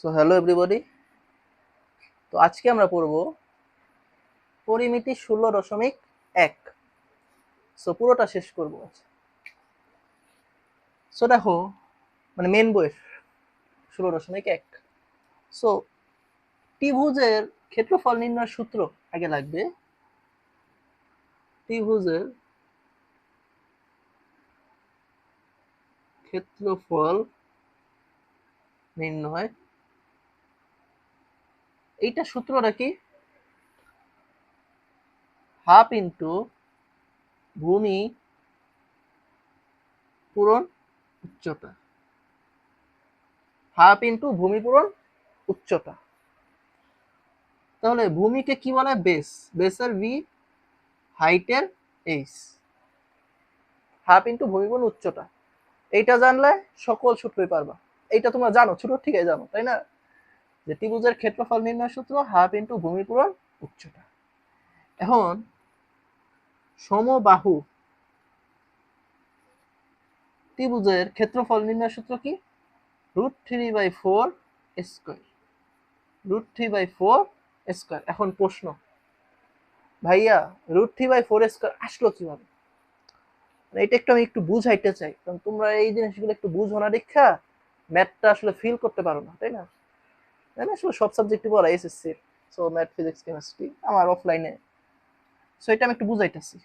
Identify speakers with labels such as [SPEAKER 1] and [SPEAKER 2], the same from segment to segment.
[SPEAKER 1] So hello everybody. তো আজকে আমরা পড়ব পরিমিতি 16.1। সো পুরোটা শেষ করব। সো দেখো, মানে মেন বইয়ের 16.1। সো ত্রিভুজের ক্ষেত্রফল নির্ণয়ের সূত্র আগে লাগবে। ত্রিভুজের ক্ষেত্রফল নির্ণয়, এইটা সূত্রটা কি? হাফ ইন্টু ভূমি পূরণ উচ্চতা, হাফ ইন্টু ভূমি পূরণ উচ্চতা। তাহলে ভূমিকে কি বলে? বেস, বেসের ভি, হাইটের এইচ, হাফ ইন্টু ভূমি পূরণ উচ্চতা। এইটা জানলে সকল সূত্রই পারবা। এইটা তোমরা জানো, ছোট থেকে জানো, তাই না? যে ত্রিভুজের ক্ষেত্রফল নির্ণয় সূত্র হাফ ইন্টু ভূমি পূরণ উচ্চতা। এখন সমবাহু ত্রিভুজের ক্ষেত্রফল নির্ণয় সূত্র কি? √3/4 স্কয়ার, √3/4 স্কয়ার। এখন প্রশ্ন, ভাইয়া √3/4 স্কয়ার আসলো কিভাবে? এটা আমি একটু বুঝাইতে চাই, কারণ তোমরা এই জিনিসগুলো একটু বুঝো না, দেখা ম্যাথটা আসলে ফিল করতে পারো না, তাই না? আমি আসলে সব সাবজেক্টই পড়াই SSC, so math, physics, chemistry আমার অফলাইনে। সো এটা আমি একটু বুঝাইতেছি।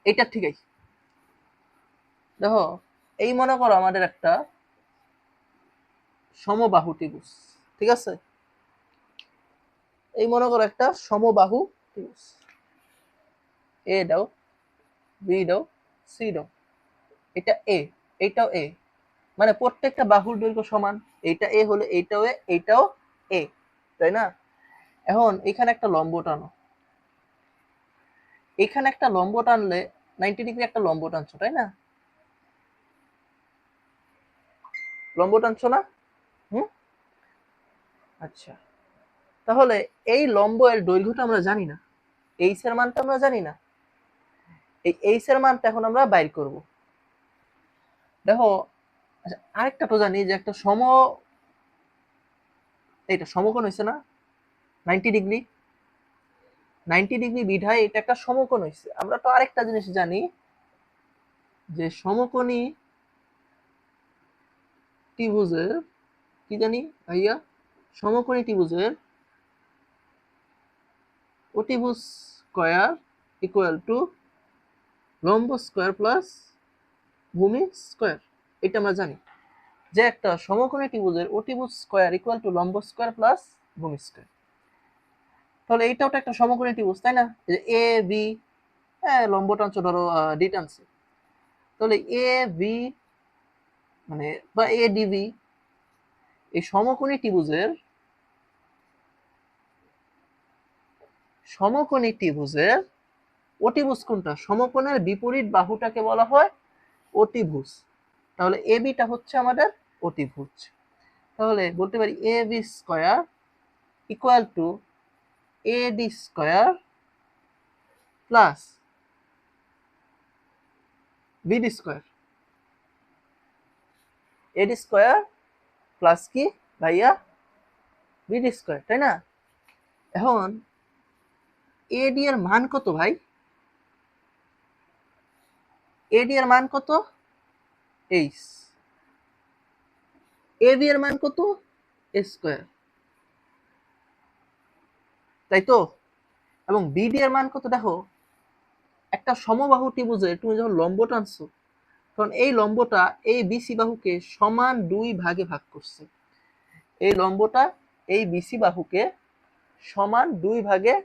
[SPEAKER 1] এটা ঠিকই। দেখো, এই মনে করো আমাদের একটা সমবাহু ত্রিভুজ, ঠিক আছে? এই মনে করো একটা সমবাহু ত্রিভুজ, এ দাও, বি দাও, সি দাও। এটা এ, এইটাও এ, মানে প্রত্যেকটা বাহুর দৈর্ঘ্য সমান। এইটা এ হলে এইটাও এ, এইটাও এ, তাই না? এখন এখানে একটা লম্ব টানো, এখানে একটা লম্ব টানলে 90 ডিগ্রি একটা লম্ব টানছো, তাই না? লম্ব টানছো না? আচ্ছা, তাহলে এই লম্ব এর দৈর্ঘ্যটা আমরা জানি না, এইচ এর মানটা আমরা জানি না। এই এইচ এর মানটা এখন আমরা বাইর করব। দেখো, আচ্ছা, আরেকটা তো জানি যে একটা এইটা সমকোণ হয়েছে না 90 ডিগ্রি, 90 ডিগ্রি বিধায় এটা একটা সমকোণ হয়েছে। আমরা তো আরেকটা জিনিস জানি যে সমকোণী ত্রিভুজের কি জানি ভাইয়া? সমকোণী ত্রিভুজের অতিভুজ স্কয়ার ইকুয়াল টু লম্ব স্কয়ার প্লাস ভূমি স্কয়ার। এটা আমরা জানি যে একটা সমকোণী ত্রিভুজের অতিভুজ স্কয়ার ইকুয়াল টু লম্ব স্কয়ার প্লাস ভূমি স্কয়ার। তাহলে এইটাও তো একটা সমকোণী ত্রিভুজ, তাই না? যে এ বি, লম্ব টানছো ধরো ডি টানছে, তাহলে এ বি মানে বা এ ডিবি, এই সমকোণী ত্রিভুজের অতিভুজ কোনটা? সমকোণের বিপরীত বাহুটাকে বলা হয় অতিভুজ। তাহলে এ বিটা হচ্ছে আমাদের অতিভুজ। তাহলে বলতে পারি A B square equal to A D square plus BD square. AD square plus কি ভাইয়া? বিডি স্কয়ার, তাই না? এখন এডি এর মান কত ভাই? এডি এর মান কত? এইচ। এবি এর মান কত? স্কয়ার, তাই তো? এবং বিডি এর মান কত? দেখো, একটা সমবাহু ত্রিভুজে তুমি যখন লম্ব টানছো, তখন এই লম্বটা এই বিসি বাহুকে সমান 2 ভাগে ভাগ করছে। এই লম্বটা এই বিসি বাহুকে সমান 2 ভাগে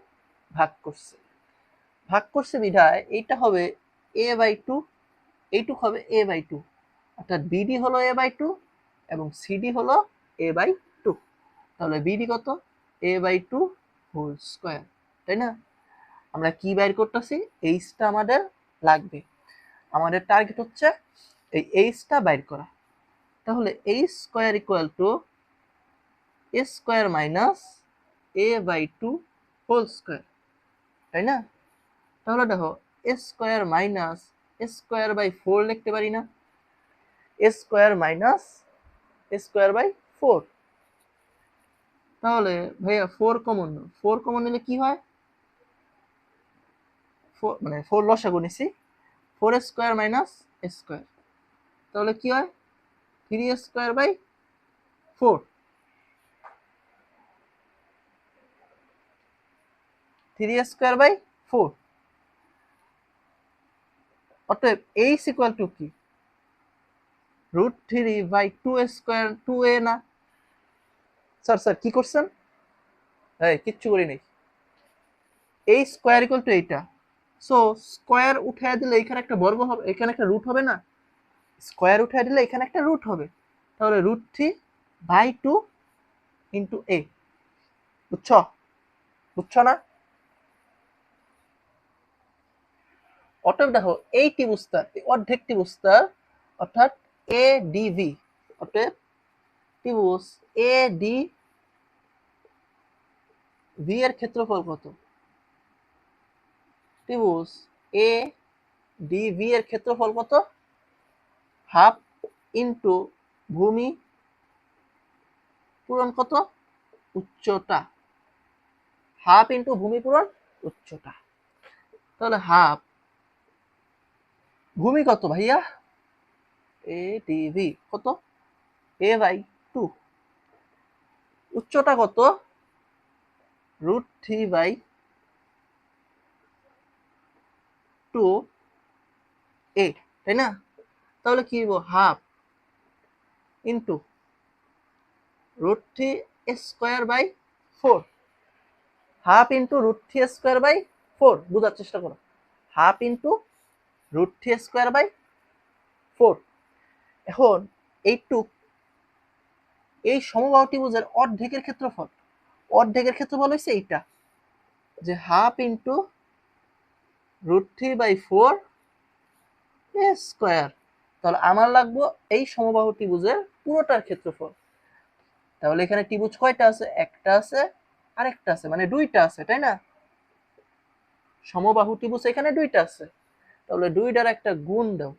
[SPEAKER 1] ভাগ করছে। ভাগ করছে বিধায় এইটা হবে a/2, এইটুক হবে a/2, অর্থাৎ বিডি হলো a/2 এবং সিডি হলো a/2। তাহলে বিডি কত? a/2 হোল স্কয়ার, তাই না? আমরা কি বাইর করতেছি? এইচটা আমাদের লাগবে। আমাদের টার্গেট হচ্ছে এই এইচটা বাইর করা। তাহলে H square equal to A square minus a/2 whole square, তাই না? তাহলে দেখো, A square minus A square by 4 লিখতে পারি না? A square minus A square by 4। তাহলে ভাইয়া 4 কমন, 4 কমন নিলে কি হয়, 4 মানে 4 লসাগু নিছি, 4 স্কয়ার মাইনাস স্কয়ার, তাহলে কি হয় 3 স্কয়ার বাই 4, 3 স্কয়ার বাই 4। অতএব h ইকুয়াল টু কি, √3 বাই 2 স্কয়ার, 2a না স্যার, স্যার কি করছেন, এই কিচ্ছু করি নাই, এই স্কয়ার ইকুয়াল টু এইটা, সো স্কয়ার উঠায় দিলে এখানে একটা বর্গ হবে, এখানে একটা রুট হবে না, স্কয়ার উঠায় দিলে এখানে একটা রুট হবে, তাহলে √3 বাই 2 ইন্টু a, বুঝছো, বুঝছো না? অতএব দেখো এই ত্রিভুজটার, এই অর্ধেক ত্রিভুজটার অর্থাৎ এ ডিভি, অতএব ত্রিভুজ এ ডি ভি এর ক্ষেত্রফল কত, ত্রিভুজ এ ডি ভি এর ক্ষেত্রফল কত, হাফ ইন্টু ভূমি পূরণ কত, উচ্চতা, হাফ ইন্টু ভূমি পূরণ উচ্চতা, তাহলে হাফ, ভূমি কত ভাইয়া, এ ডিভি কত, a বাই 2, উচ্চতা কত, √3 বাই 2 a, তাই না? তাহলে কি হইব, half into √3 square by 4, half into √3 square by 4, বোঝার চেষ্টা করো, হাফ ইন্টু √3 স্কয়ার বাই 4। এখন এইটুক, এই সমবাহু ত্রিভুজের অর্ধেকের ক্ষেত্রফল, অর্ধেকের ক্ষেত্রফল হচ্ছে এইটা, যে হাফ ইন্টু √3 বাই 4 স্কয়ার, তাহলে আমার লাগবো এই সমবাহু ত্রিভুজের পুরোটার ক্ষেত্রফল। তাহলে এখানে ত্রিভুজ কয়টা আছে, একটা আছে আরেকটা আছে, মানে দুইটা আছে, তাই না? সমবাহু ত্রিভুজ এখানে দুইটা আছে, তাহলে দুইটার একটা গুণ দাও,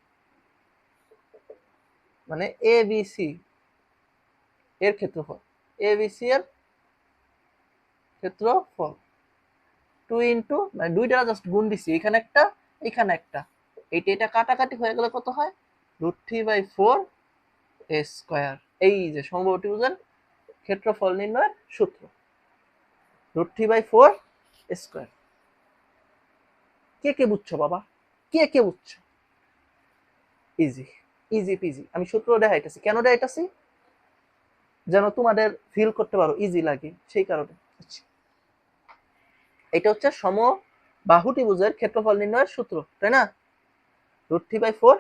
[SPEAKER 1] মানে এ বি সি এর ক্ষেত্রফল, এ বি সি এর ক্ষেত্রফল 2 ইন্টু, মানে দুইটা জাস্ট গুণ দিছি, এখানে একটা এখানে একটা, এইটা এটা কাটাকাটি হয়ে গেলে কত হয়, √3 বাই 4 এ স্কয়ার। এই যে সমবাহু ত্রিভুজের ক্ষেত্রফল নির্ণয়ের সূত্র, √3 বাই 4 স্কয়ার। কে কে বুঝছো বাবা, কে কে বুঝছো? Easy, easy PG. আমি সূত্র দেখাইতেছি, কেন দেখাইতেছি, যেন তোমাদের ফিল করতে পারো ইজি লাগে, সেই কারণে। আচ্ছা, এটা হচ্ছে সমবাহু ত্রিভুজের ক্ষেত্রফল নির্ণয়ের সূত্র, তাই না, √3 বাই 4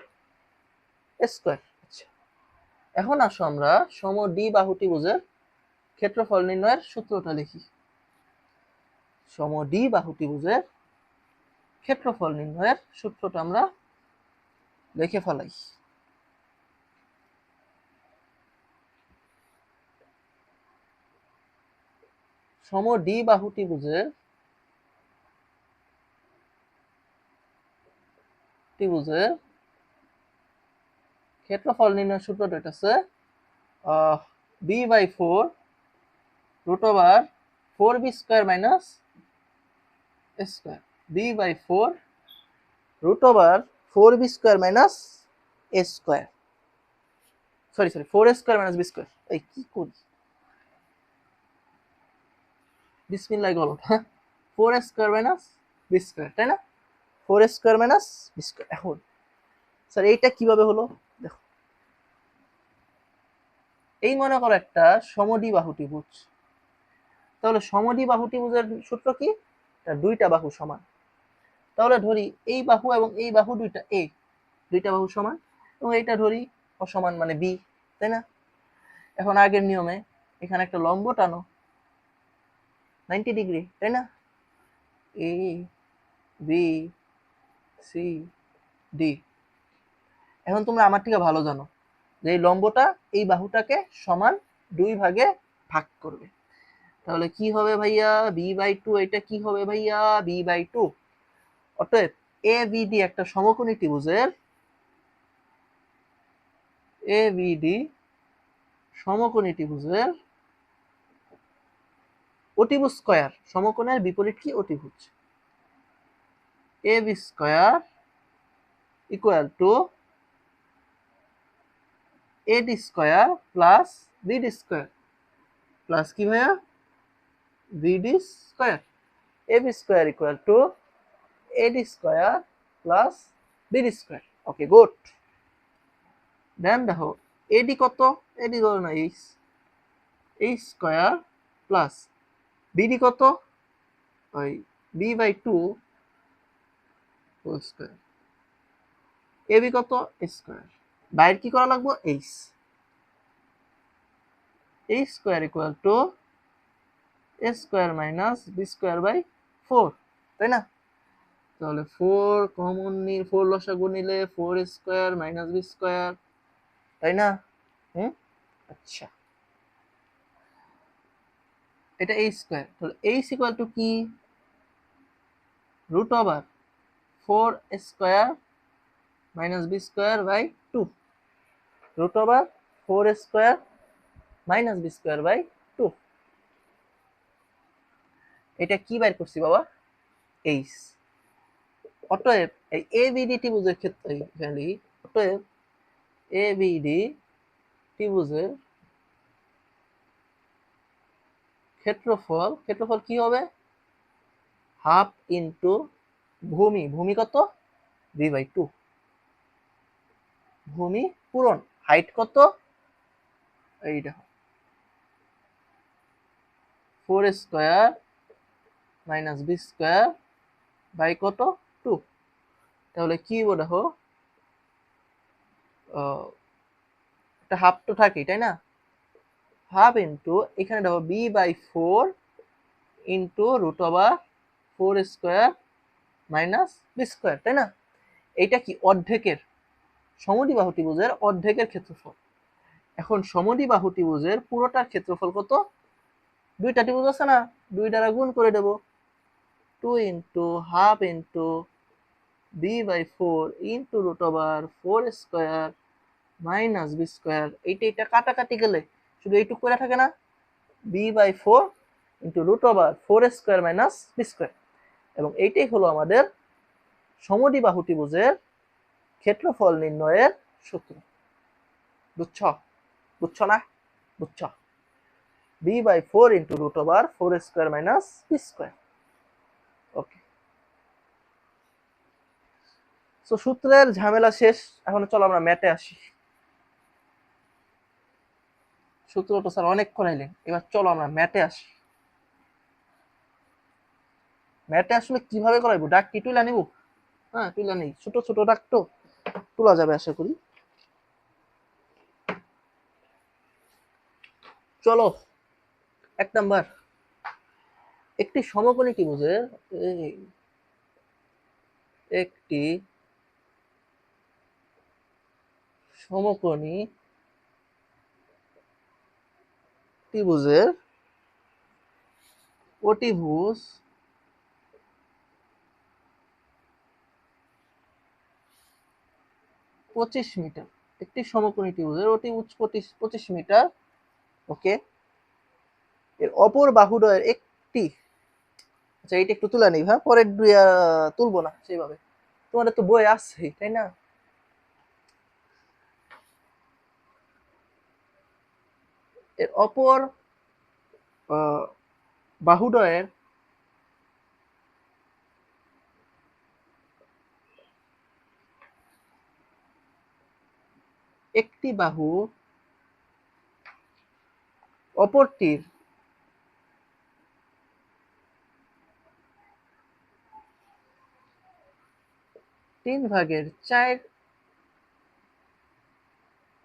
[SPEAKER 1] স্কয়ার। আচ্ছা, এখন আসো আমরা সমদ্বিবাহু ত্রিভুজের ক্ষেত্রফল নির্ণয়ের সূত্রটা লিখি। সমদ্বিবাহু ত্রিভুজের ক্ষেত্রফল নির্ণয়ের সূত্রটা আমরা লিখে ফেলাই। সমদ্বিবাহু ত্রিভুজের ক্ষেত্রফল নির্ণয়ের সূত্রটা হচ্ছে B by 4 √4b square minus square, B by 4 √4b square minus a square, sorry 4a square minus b square. এই কি করি, বিসমিল্লাহ বলো, হ্যাঁ 4a square minus b square, তাই না, 4a square minus b square. এখন স্যার এইটা কিভাবে হলো, দেখো, এই মনে করো একটা সমদ্বিবাহু ত্রিভুজ, তাহলে সমদ্বিবাহু ত্রিভুজের সূত্র কি, তার দুইটা বাহু সমান, তাহলে ধরি এই বাহু এবং এই বাহু দুইটা এ, দুইটা বাহু সমান, এবং এইটা ধরি অসমান মানে বি, তাই না? এখন আগের নিয়মে এখানে একটা লম্ব টানো 90 ডিগ্রি, তাই না, এ বি সি ডি। এখন তোমরা আমার থেকে ভালো জানো যে এই লম্বটা এই বাহুটাকে সমান দুই ভাগে ভাগ করবে, তাহলে কি হবে ভাইয়া, বি বাই 2, এটা কি হবে ভাইয়া, বি বাই 2। অতএব এ বি ডি একটা সমকোণী ত্রিভুজের, এ বি ডি সমকোণী ত্রিভুজের অতিভুজ স্কয়ার, সমকোণের বিপরীত কি? অতিভুজ। ab square equal to ad square plus bd square plus কি ভাইয়া? bd square. ab square equal to ad square plus bd square. Okay good. Then দেখো ad কত? ad ধরো না h স্কয়ার প্লাস bd কত? ওই b/2 হোল স্কয়ার। ab কত? Square. বাইরে কি করা লাগবে? h square equal to a square minus b square by 4, তাই না? তাহলে 4 কমন 4 লসাগু নিলে 4 স্কয়ার মাইনাস b স্কয়ার, তাই না? আচ্ছা, এটা a স্কয়ার। তাহলে h ইকুয়াল টু কি? Root over 4 square minus b square by 2, root over 4 square minus b square by 2। এটা কি বাইর করছি বাবা? h। অতএব এই abd ত্রিভুজের ক্ষেত্রে অতএব abd ত্রিভুজের ক্ষেত্রফল কি হবে? হাফ ইন্টু ভূমি কত? b/2। ভূমি পূরণ হাইট কত? এইটা 4 square minus b square by কত? 2। তাহলে কি হবে দেখো, একটা হাফ তো থাকে, তাই না? হাফ ইন্টু এখানে দেখো b/4 into root over 4 square minus b square, তাই না? এইটা কি? অর্ধেকের, সমদ্বিবাহু ত্রিভুজের অর্ধেকের ক্ষেত্রফল। এখন সমদ্বিবাহু ত্রিভুজের পুরোটার ক্ষেত্রফল কত? দুইটা ত্রিভুজ আছে না, 2 দ্বারা গুণ করে দেব। 2 into half into b/4 into root over 4 square minus b square. এইটা কাটাকাটি গেলে শুধু এইটুকু করে থাকে না, b/4 into root over 4 square minus b square. এবং এইটাই হলো আমাদের সমদ্বিবাহু ত্রিভুজের ক্ষেত্রফল নির্ণয়ের সূত্র। বুঝছো না? বুঝছো? b/4 into root over 4 square minus b square. Okay, তো সূত্রের ঝামেলা শেষ। এখন চলো আমরা ম্যাথে আসি। সূত্র তো স্যার অনেক করাইলেন, এবার চলো আমরা ম্যাথে আসি। ম্যাথে আসলে কিভাবে করাইবো? ডাক কি তুইলা নিব? হ্যাঁ তুইলা নেই, ছোট ছোট ডাক তো তোলা যাবে আশা করি। চলো 1 নাম্বার, একটি সমকোণী ত্রিভুজের একটি সমকোণী ত্রিভুজের অতিভুজ পঁচিশ মিটার। একটি সমকোণী ত্রিভুজের অতিভুজ 25 মিটার। ওকে, এর অপর বাহুদ্বয়ের একটি, আচ্ছা এইটা একটু তুলে নেই, হ্যাঁ পরের দুই তুলবো না সেইভাবে, তোমাদের তো বই আছে তাই না? এর অপর বাহুদ্বয়ের একটি বাহু অপরটির 3/4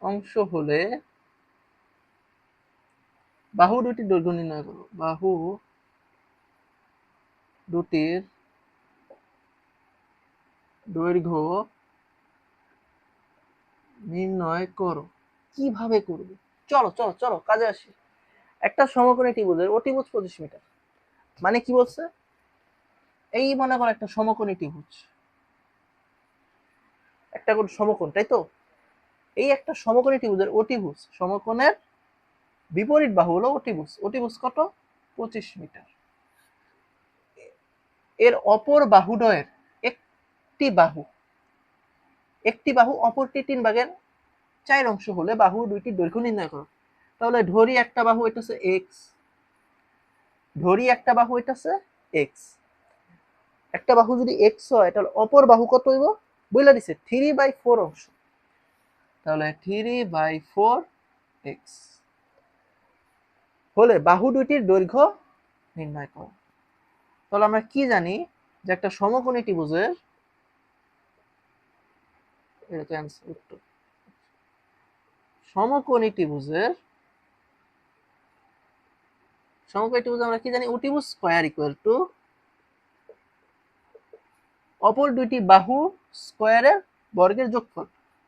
[SPEAKER 1] অংশ হলে বাহু দুটির দৈর্ঘ্য নির্ণয় করো। বাহু দুটির দৈর্ঘ্য নির্ণয় করো। কিভাবে করবে? চলো চলো চলো কাজে আসি। একটা সমকোণী ত্রিভুজের অতিভুজ 25 মিটার, মানে কি বলছে? এই মনে করো একটা সমকোণী ত্রিভুজ, একটা কোণ সমকোণ, তাই তো? এই একটা সমকোণী ত্রিভুজের অতিভুজ, সমকোণের বিপরীত বাহু হলো অতিভুজ। অতিভুজ কত? 25 মিটার। এর অপর বাহুদ্বয়ের একটি বাহু অপরটি 3 ভাগের 4 অংশ হলে বাহু দুইটির দৈর্ঘ্য নির্ণয় করো। তাহলে ধরি একটা বাহু এটা হচ্ছে এক্স, একটা বাহু যদি এক্স হয় তাহলে অপর বাহু কত হইব বইলা দিছে 3/4 অংশ। তাহলে 3/4 এক্স হলে বাহু দুইটির দৈর্ঘ্য নির্ণয় করো। তাহলে আমরা কি জানি যে একটা সমকোণী ত্রিভুজের সমকোণী ত্রিভুজের আমরা কি জানি? অতিভুজ স্কয়ার ইকুয়াল টু অপর দুইটি বাহু স্কয়ারের বর্গের যোগফল,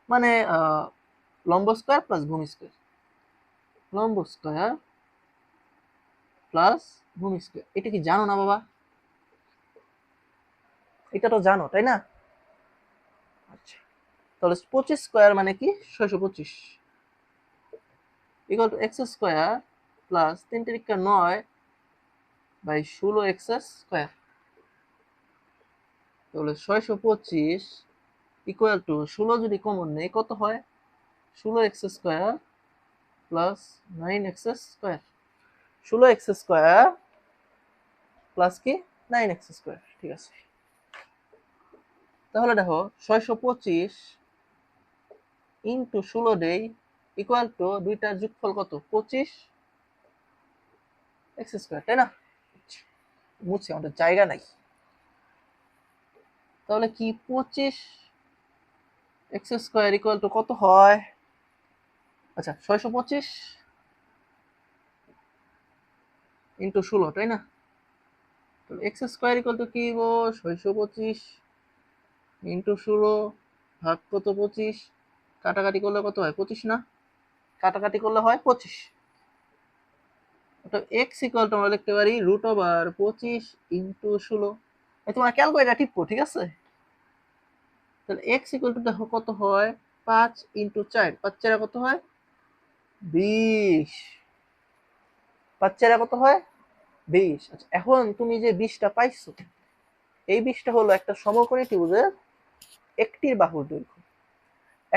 [SPEAKER 1] মানে লম্ব স্কয়ার প্লাস ভূমি স্কয়ার, লম্ব স্কয়ার প্লাস ভূমি স্কয়ার। এটা কি জানো না বাবা? এটা তো জানো তাই না? আচ্ছা, তাহলে 25 স্কয়ার মানে কি 625 equal to x square plus 3 তিরিকা 9/16 x square. তাহলে 625 ইকুয়াল টু 16 যদি কমন নেই কত হয়? 16 x square plus 9 x square. 16 x square plus কি 9 এক্স স্কয়ার। ঠিক আছে, তাহলে দেখো 625 ইন্টু 16 দেই ইকুয়াল টু দুইটার যোগফল কত? 25 এক্স স্কয়ার, তাই না? মুছে, আমাদের জায়গা নাই। তাহলে কি 25 এক্স স্কয়ার ইকুয়াল টু কত হয়? আচ্ছা, 625 ইন্টু 16, তাই না? তাহলে এক্স স্কয়ার ইকুয়াল টু কি? 625 ইন্টু 16 ভাগ কত? 25। কাটাকাটি করলে কত হয়? 25 না? কাটাকাটি করলে হয় 25। অর্থাৎ এক্স ইকুয়াল টু আমরা লিখতে পারি √25 ইন্টু 16। তোমরা ক্যালকুলেটর টিপো, ঠিক আছে? তাহলে এক্স ইকুয়াল টু দেখো কত হয়? 5 ইন্টু 4, 5 4 কত হয়? 20। 5 4 কত হয়? 20। আচ্ছা, এখন তুমি যে 20টা পাইছো, এই 20টা হলো একটা সমকোণী ত্রিভুজের একটি বাহুর দৈর্ঘ্য।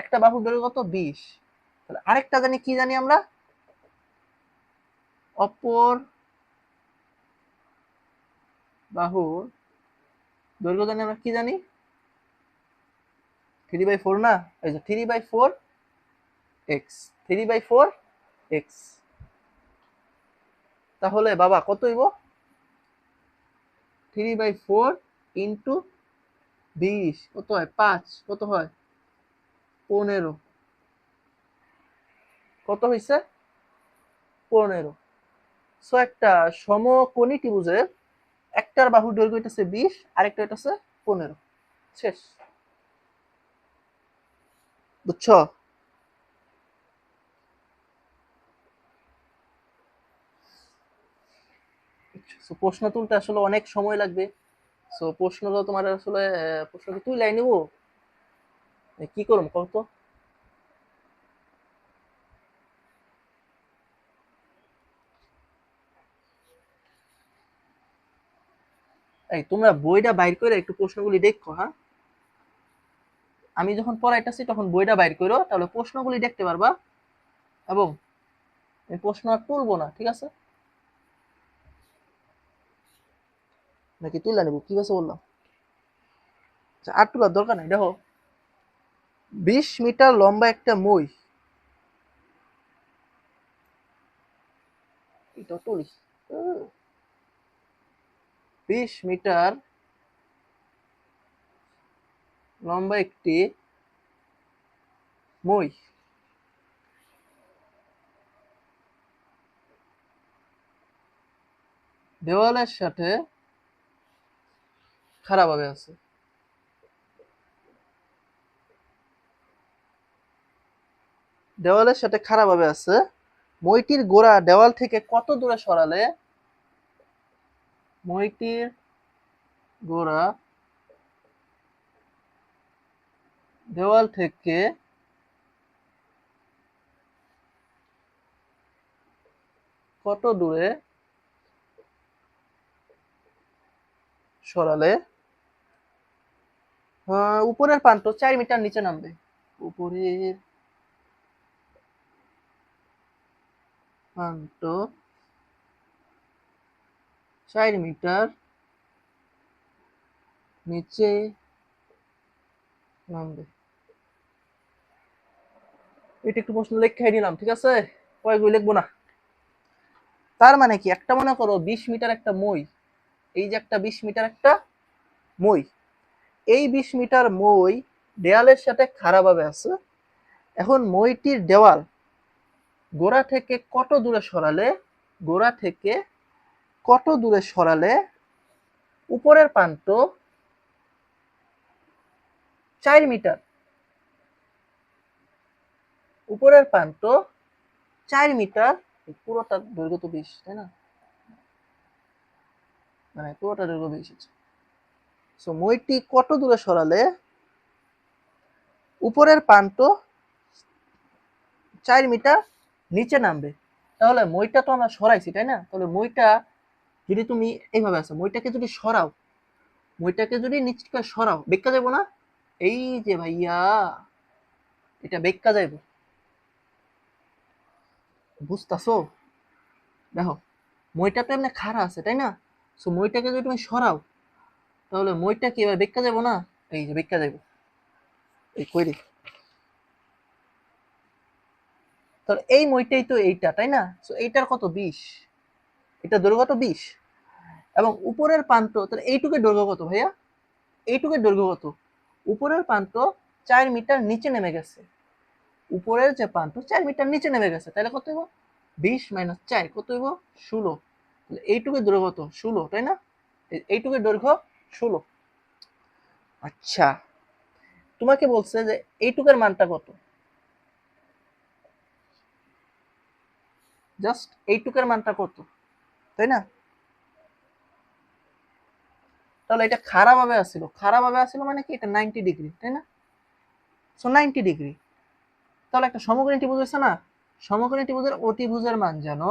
[SPEAKER 1] একটা বাহুর দৈর্ঘ্য কত? 20। তাহলে আরেকটা জানি, কি জানি আমরা? অপর বাহুর দৈর্ঘ্য জানি আমরা, কি জানি? 3/4 না? এই যে 3/4 এক্স, 3/4 এক্স। তাহলে বাবা কত হইব? 3/4 ইন্টু 20 কত হয়? 5 কত হয়? 15। কত হইছে? 15। সো একটা সমকোণী ত্রিভুজের একটার বাহুর দৈর্ঘ্য হইতেছে 20, আরেকটা হইতেছে 15। শেষ। বুঝছো? সো প্রশ্ন তুলতে আসলে অনেক সময় লাগবে। সো প্রশ্ন তো তোমার আসলে প্রশ্ন কি তুই লাইন নিব, কি করুম কত? এই তোমরা বইটা বাইর করে একটু প্রশ্নগুলি দেখো, হ্যাঁ? আমি যখন পড়াইতেছি তখন বইটা বাইর করো, তাহলে প্রশ্নগুলি দেখতে পারবা এবং আমি প্রশ্ন আর তুলবো না, ঠিক আছে? নাকি তুলে নেবো? কি বলছে বললাম? আচ্ছা, আর তোলার দরকার নাই। দেখো 20 মিটার লম্বা একটা মই, এটা তুলি। 20 মিটার লম্বা একটি মই দেওয়ালের সাথে খাড়াভাবে আছে। দেওয়ালের সাথে খাড়াভাবে আছে। মইটির গোড়া দেওয়াল থেকে কত দূরে সরালে মইটির গোড়া দেওয়াল থেকে কত দূরে সরালে উপরের প্রান্ত 4 মিটার নিচে নামবে। উপরের প্রান্ত 4 মিটার নিচে নামবে। এটা একটু প্রশ্ন লেখাই নিলাম, ঠিক আছে, কয়েকগুলো লিখবো না। তার মানে কি, একটা মনে করো 20 মিটার একটা মই, এই যে একটা 20 মিটার একটা মই, এই 20 মিটার মই দেয়ালের সাথে খাড়াভাবে আছে। এখন মইটির দেওয়াল গোড়া থেকে কত দূরে সরালে, গোড়া থেকে কত দূরে সরালে উপরের প্রান্ত 4 মিটার, উপরের প্রান্ত 4 মিটার, পুরোটার দৈর্ঘ্য তো 20, তাই না, মানে পুরোটা দৈর্ঘ্য 20 আছে। সো মইটি কত দূরে সরালে উপরের প্রান্ত 4 মিটার নিচে নামবে। তাহলে মইটা তো আমরা সরাইছি, তাই না, তাহলে মইটা যদি তুমি এইভাবে আছে, মইটাকে যদি সরাও, মইটাকে যদি নিচে সরাও, বেঁকা যাবো না, এই যে ভাইয়া এটা বেঁকা যাইব, বুঝতাছো? দেখো মইটা তো এমনি খাড়া আছে, তাই না, সো মইটাকে যদি তুমি সরাও তাহলে মইটা কি এবার বেঁকা যাবো না, এই যে বেঁকা যাইব, এই কই রে, তাহলে এই মইটাই তো এইটা, তাই না, সো এইটার কত 20, এটা দৈর্ঘ্য কত 20, এবং উপরের প্রান্ত, তাহলে এইটুকের দৈর্ঘ্য কত ভাইয়া, এইটুকের দৈর্ঘ্য কত, উপরের প্রান্ত 4 মিটার নিচে নেমে গেছে, উপরের যে প্রান্ত 4 মিটার নিচে নেমে গেছে, তাহলে কত হইব 20 মাইনাস 4 কত হইব 16, এইটুকের দৈর্ঘ্য কত 16, তাই না, এইটুকের দৈর্ঘ্য 16। আচ্ছা, তোমাকে বলছে যে এইটুকের মানটা কত, জাস্ট এইটুকের মানটা কত, তাই না, তাহলে এটা খাড়াভাবে আসছিল, খাড়াভাবে আসছিল মানে কি, এটা 90 ডিগ্রি, তাই না, সো 90 ডিগ্রি। তাহলে একটা সমকোণী ত্রিভুজ আছে না, সমকোণী ত্রিভুজের অতিভুজের মান জানো,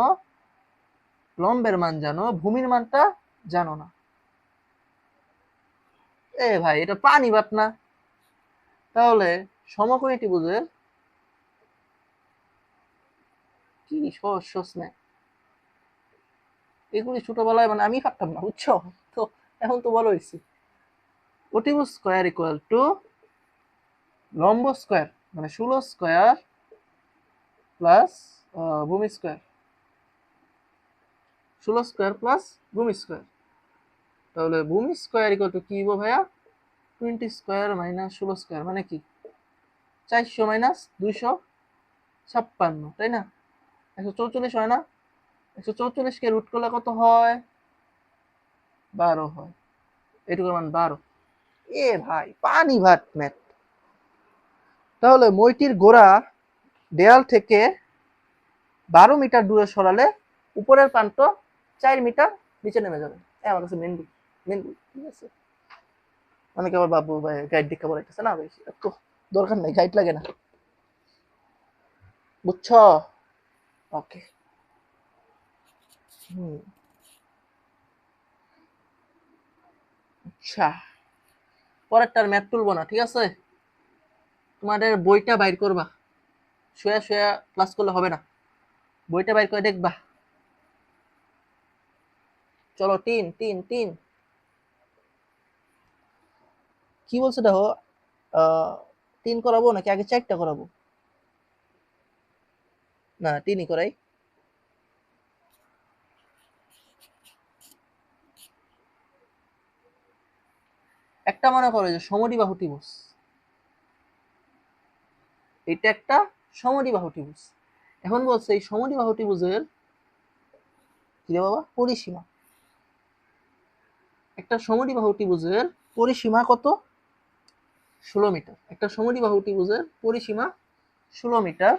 [SPEAKER 1] লম্বের মান জানো, ভূমির মানটা জানো না, এ ভাই এটা পানি বাট না। তাহলে সমকোণী ত্রিভুজের কি সহজ সহজ না, এগুলি ছোটবেলায় মানে আমি পারতাম না, বুঝছো, তো এখন তো বড় হয়েছি। অতিভুজ স্কয়ার ইকুয়াল টু লম্ব স্কয়ার, মানে 16 স্কয়ার প্লাস ভূমি স্কয়ার, 16 স্কয়ার প্লাস ভূমি স্কয়ার। তাহলে ভূমি স্কয়ার ইকুয়াল টু কি হইব ভাইয়া, 20 স্কয়ার মাইনাস 16 স্কয়ার, মানে কি 400 মাইনাস 256, তাই না, 144 হয় না, 144 কে রুট করলে কত হয়, 12 হয়, এটুকুর মান 12। এ ভাই পানি ভাত ম্যাথ। তাহলে মইটির গোড়া দেয়াল থেকে 12 মিটার দূরে সরালে উপরের প্রান্ত 4 মিটার নিচে নেমে যাবে। আমার কাছে মেনবি মেনবি, ঠিক আছে, অনেকে আবার বাবু ভাই গাইড দেখা বলাইতেছে না, ভাই তো দরকার নেই, গাইড লাগে না, বুঝছো, ওকে। আচ্ছা, পরেরটার ম্যাথ তুলবো না, ঠিক আছে, তোমাদের বইটা বাইর করবা, শুয়া শুয়া ক্লাস করলে হবে না, বইটা বাইর করে দেখবা। চলো 3 3 3, কি বলছে দেখো, 3 করাবো নাকি আগে 4টা করাবো, না 3ই করাই। একটা মনে করো যে সমদ্বিবাহু ত্রিভুজ, এটা একটা সমদ্বিবাহু ত্রিভুজ। এখন বলছে এই সমদ্বিবাহু ত্রিভুজের কি রে বাবা, পরিসীমা, একটা সমদ্বিবাহু ত্রিভুজের পরিসীমা কত, 16 মিটার, একটা সমদ্বিবাহু ত্রিভুজের পরিসীমা 16 মিটার,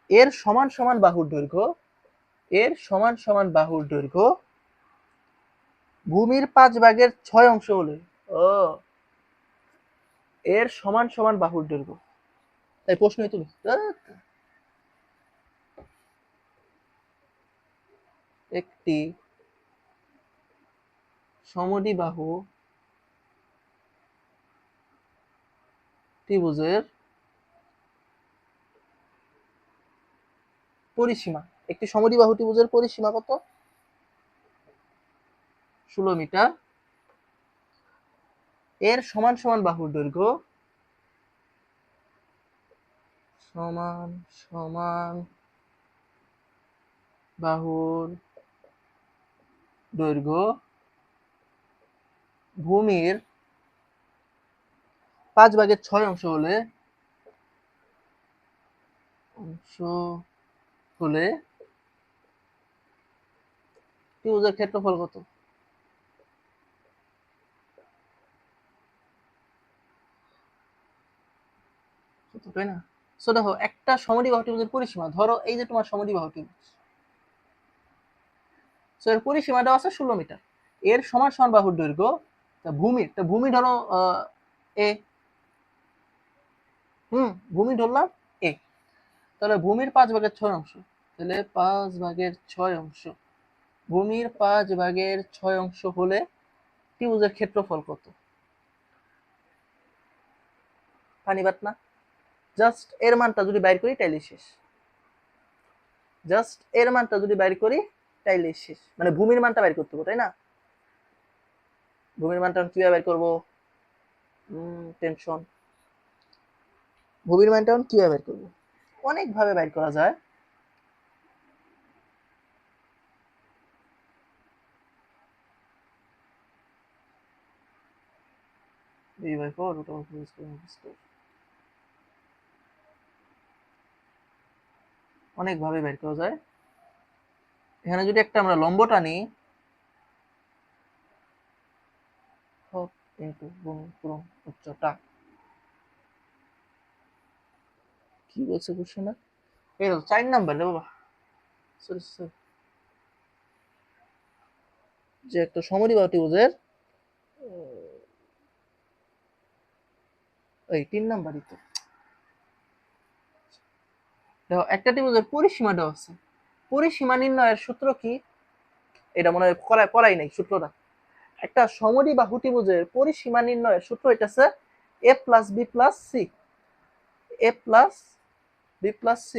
[SPEAKER 1] এর সমান সমান বাহুর দৈর্ঘ্য, এর সমান সমান বাহুর দৈর্ঘ্য ভূমির 5/6 অংশ হলে, ও এর সমান সমান বাহুর দৈর্ঘ্য, তাই প্রশ্নই তুলি, একটি সমদ্বিবাহু ত্রিভুজের পরিসীমা, একটি সমদ্বিবাহু ত্রিভুজের পরিসীমা কত? 16 মিটার। এর সমান সমান বাহুর দৈর্ঘ্য সমান সমান বাহুর দৈর্ঘ্য ভূমির 5/6 অংশ হলে ত্রিভুজের ক্ষেত্রফল কত? তাই না? সো দেখো, একটা সমদ্বিবাহু ত্রিভুজের পরিসীমা, ধরো এই যে তোমার সমদ্বিবাহু ত্রিভুজ, সো এর পরিসীমাটা আছে 16 মিটার। এর সমান সমান বাহুর দৈর্ঘ্য ভূমি ধরো এ, ভূমি ধরলাম এ, তাহলে ভূমির 5/6 অংশ, তাহলে 5/6 অংশ, ভূমির 5/6 অংশ হলে ত্রিভুজের ক্ষেত্রফল কত? পানিবাট না? জাস্ট এর মানটা যদি বাইর করি তাইলে শেষ। জাস্ট এর মানটা যদি বাইর করি তাইলে শেষ, মানে ভূমির মানটা বাইর করতে হবে, তাই না? ভূমির মানটা কিভাবে বাইর করবো? টেনশন। ভূমির মানটা কিভাবে বাইর করবো? অনেক ভাবে বাইর করা যায়। অনেক ভাবে বের করা যায়। এখানে যদি একটা আমরা লম্ব টানি, উচ্চতা কি বলছে কোশ্চেনে? এই 4 নাম্বার রে বাবা, সরি যে একটা সমদ্বিবাহু ত্রিভুজের এই 3 নাম্বারই তো। দেখো, একটা ত্রিভুজের পরিসীমা দেওয়া আছে, পরিসীমা নির্ণয়ের সূত্র কি? এটা মনে হয় পড়াই নাই সূত্রটা। একটা সমদ্বিবাহু ত্রিভুজের পরিসীমা নির্ণয়ের সূত্র হইতাছে a + b + c, a + b + c।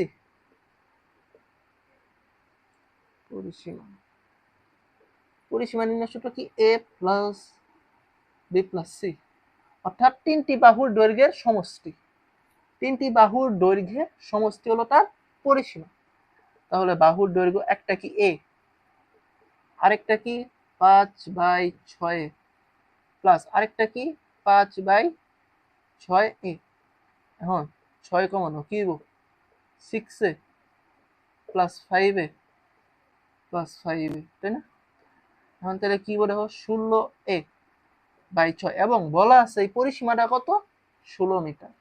[SPEAKER 1] পরিসীমা নির্ণয়ের সূত্র কি? a + b + c, অর্থাৎ তিনটি বাহুর দৈর্ঘ্যের সমষ্টি। তিনটি বাহুর দৈর্ঘ্যের সমষ্টি হলো তার পরিসীমা। তাহলে বাহুর দৈর্ঘ্য একটা কি a, আরেকটা কি 5/6 প্লাস আরেকটা কি 5/6a। এখন 6 কমানো কি হইব? 6a + 5a + 5a, তাই না? এখন তাহলে কি বলে? দেখো 16a/6, এবং বলা আছে এই পরিসীমাটা কত? 16 মিটার।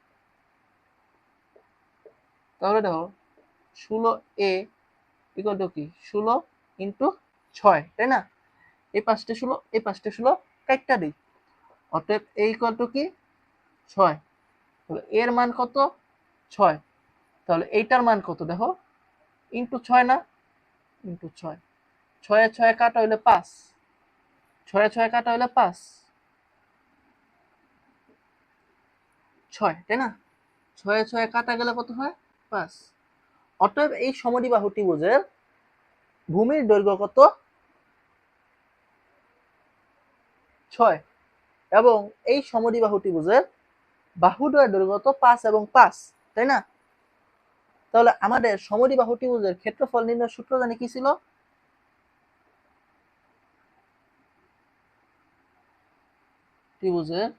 [SPEAKER 1] তাহলে দেখো 16a = কি? 16 × 6, তাই না? এই পাশটা 16, এই পাশটা 16, কাটটা দিই। অতএব এই কত কি? 6। তাহলে এর মান কত? 6। তাহলে এইটার মান কত? দেখো ইনটু 6 না? ইনটু 6, 6 6 কাটা হইলে 5, 6 6 কাটা হইলে 5, 6, তাই না? 6 6 কাটা গেলে কত হয়? 5। অতএব এই সমদ্বিবাহু ত্রিভুজের ভূমির দৈর্ঘ্য কত? 6, এবং এই সমদ্বিবাহু ত্রিভুজের বাহুদ্বয়ের দৈর্ঘ্য কত? 5 এবং 5, তাই না? তাহলে আমাদের সমদ্বিবাহু ত্রিভুজের ক্ষেত্রফল নির্ণয়ের সূত্র জানি কি ছিল? ত্রিভুজের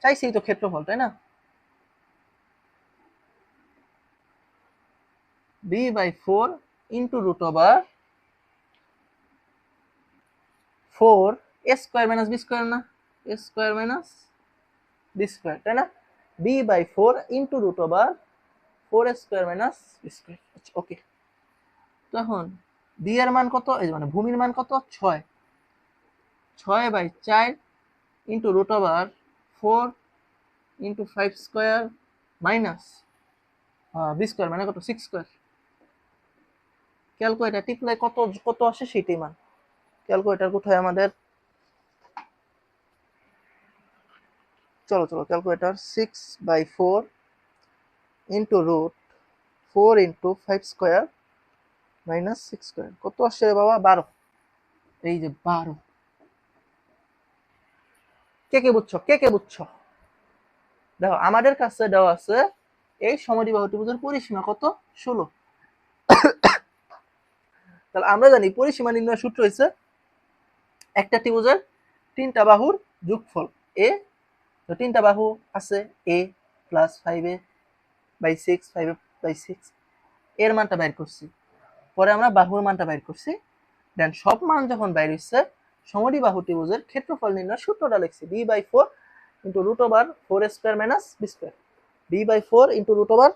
[SPEAKER 1] চাইছি তো ক্ষেত্রফল, তাই না? b/4 × √4 a² - b² না? a² - b², তাই না? b/4 × √4a² - b²। আচ্ছা, ওকে। তখন b এর মান কত? এই মানে ভূমির মান কত? 6, 6/4 × √4 × 5² - b² মানে কত? 6²। ক্যালকুলেটর টিপলে কত কত আসে সেটাই মান। ক্যালকুলেটর কোথায় আমাদের? চলো চলো calculator 6/4 into root 4 into 5 square minus 6 square কত আসছে রে বাবা? 12। এই যে 12। কে কে বুঝছো? কে কে বুঝছো? দেখো আমাদের কাছে দেওয়া আছে এই সমদ্বিবাহু ত্রিভুজের পরিসীমা কত? 16। তাহলে আমরা জানি পরিসীমা নির্ণয়ের সূত্র হচ্ছে একটা ত্রিভুজের তিনটা বাহুর যোগফল এ। তো তিনটা বাহু আছে a প্লাস 5a/6 5a/6 এর মানটা বাইর করছি। পরে আমরা বাহুর মানটা বাইর করছি। দেন সব মান যখন বাইর হচ্ছে সমদ্বিবাহু ত্রিভুজের ক্ষেত্রফল নির্ণয়ের সূত্রটা লিখছি b/4 into root over 4 square minus B square. b/4 into root over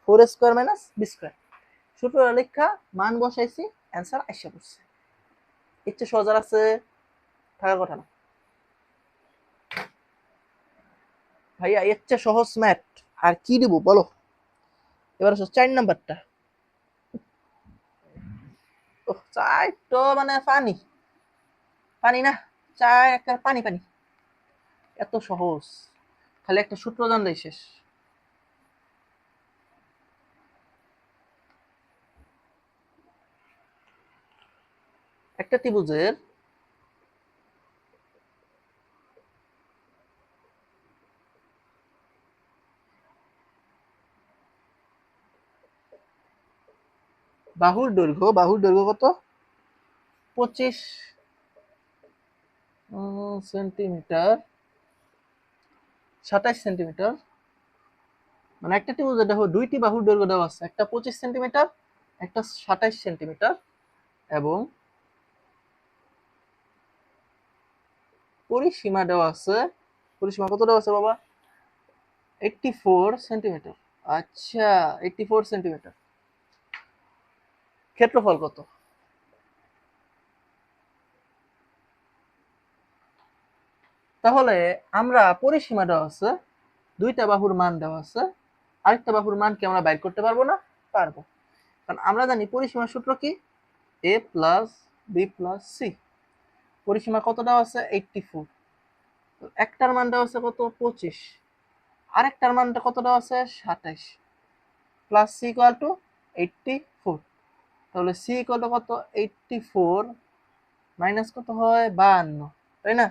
[SPEAKER 1] 4 square minus B square. সূত্রটা লেখা মান বসাইছি, অ্যান্সার আইসা পড়ছে। ইচ্ছে সহজ আছে, থাকার কথা না ভাইয়া, এর চেয়ে সহজ ম্যাথ আর কি দিব বলো? এবার আসো 4 নাম্বারটা। চাই তো মানে পানি পানি না, চাই একটা পানি পানি, এত সহজ, খালি একটা সূত্র জানলেই শেষ। একটা ত্রিভুজের বাহুর দৈর্ঘ্য কত? 25 সেন্টিমিটার, 27 সেন্টিমিটার। মানে একটা ত্রিভুজের দেখো দুইটি বাহুর দৈর্ঘ্য দেওয়া আছে, একটা 25 সেন্টিমিটার, একটা 27 সেন্টিমিটার, এবং পরিসীমা দেওয়া আছে। পরিসীমা কত দেওয়া আছে বাবা? 84 সেন্টিমিটার। আচ্ছা 84 সেন্টিমিটার। ক্ষেত্রফল কত? তাহলে আমরা পরিসীমা দেওয়া আছে, দুইটা বাহুর মান দেওয়া আছে, আরেকটা বাহুর মান কি আমরা বাইর করতে পারবো না? পারবো, কারণ আমরা জানি পরিসীমার সূত্র কি? a plus B plus C. পরিসীমা কত দেওয়া আছে? 84। একটার মান দেওয়া আছে কত? 25। আরেকটার মানটা কত দেওয়া আছে? 27 প্লাস সি ইকুয়াল টু 84। তাহলে সি ইকুয়াল টু কত? 84 মাইনাস কত হয়? 52, তাই না?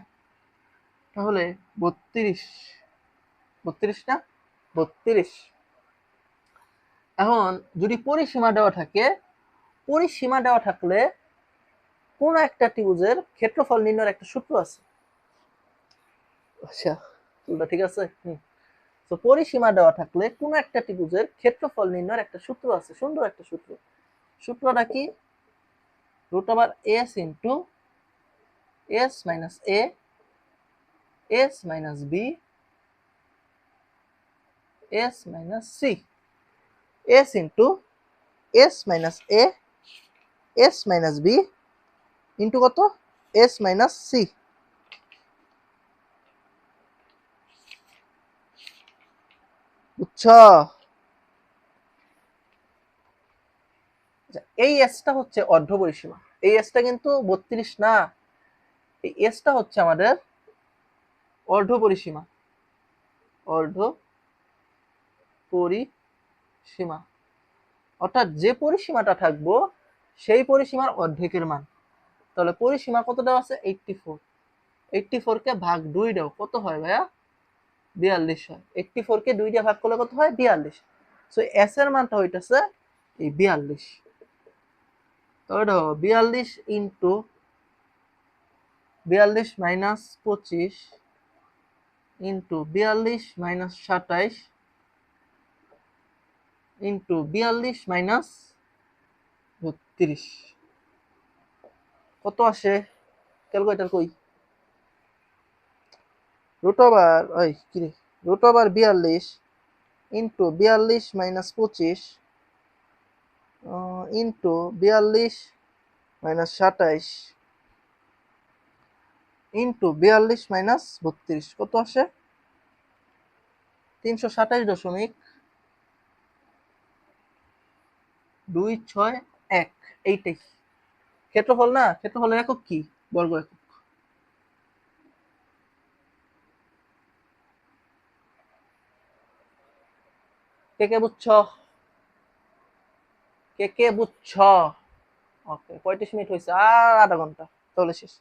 [SPEAKER 1] তাহলে 32, 32 না? 32। এখন যদি পরিসীমা দেওয়া থাকে, পরিসীমা দেওয়া থাকলে কোন একটা ত্রিভুজের ক্ষেত্রফল নির্ণয়ের একটা সূত্র আছে। আচ্ছা ঠিক আছে। তো পরিসীমা দেওয়া থাকলে কোন একটা ত্রিভুজের ক্ষেত্রফল নির্ণয়ের একটা সূত্র আছে, সুন্দর একটা সূত্র। সূত্রটা কি? Root over S into S minus A S minus B S minus C. S into S minus A S minus B into কত? S minus C. বুঝছ? এই এসটা হচ্ছে অর্ধ পরিসীমা। এই এসটা কিন্তু 32 না, এই এসটা হচ্ছে আমাদের অর্ধ পরিসীমা। অর্ধ পরিসীমা অর্থাৎ যে পরিসীমাটা থাকবো সেই পরিসীমার অর্ধেকের মান। তাহলে পরিসীমা কত দেওয়া আছে? 84। 84 কে ভাগ 2 দাও, কত হয় ভাইয়া? 42 হয়। 84 কে 2 দিয়ে ভাগ করলে কত হয়? 42। সো এস এর মানটা হইতাছে এই 42। তাহলে দেখো 42 into 42 minus 25 into 42 minus 27 into 42 minus 32 কত আসে? ক্যালকুলেটর কই? রুট ওভার ওই কি রে, root over 42 into 42 minus 25 into 42 minus 27 into 42 minus 32 কত আসে? 327.26 1, এইটাই ক্ষেত্রফল না। ক্ষেত্রফলের একক কি? বর্গ একক। কে কে বুঝছ? কে কে বুঝছ? ওকে, 35 মিনিট হয়েছে, আর আধা ঘন্টা তাহলে শেষ।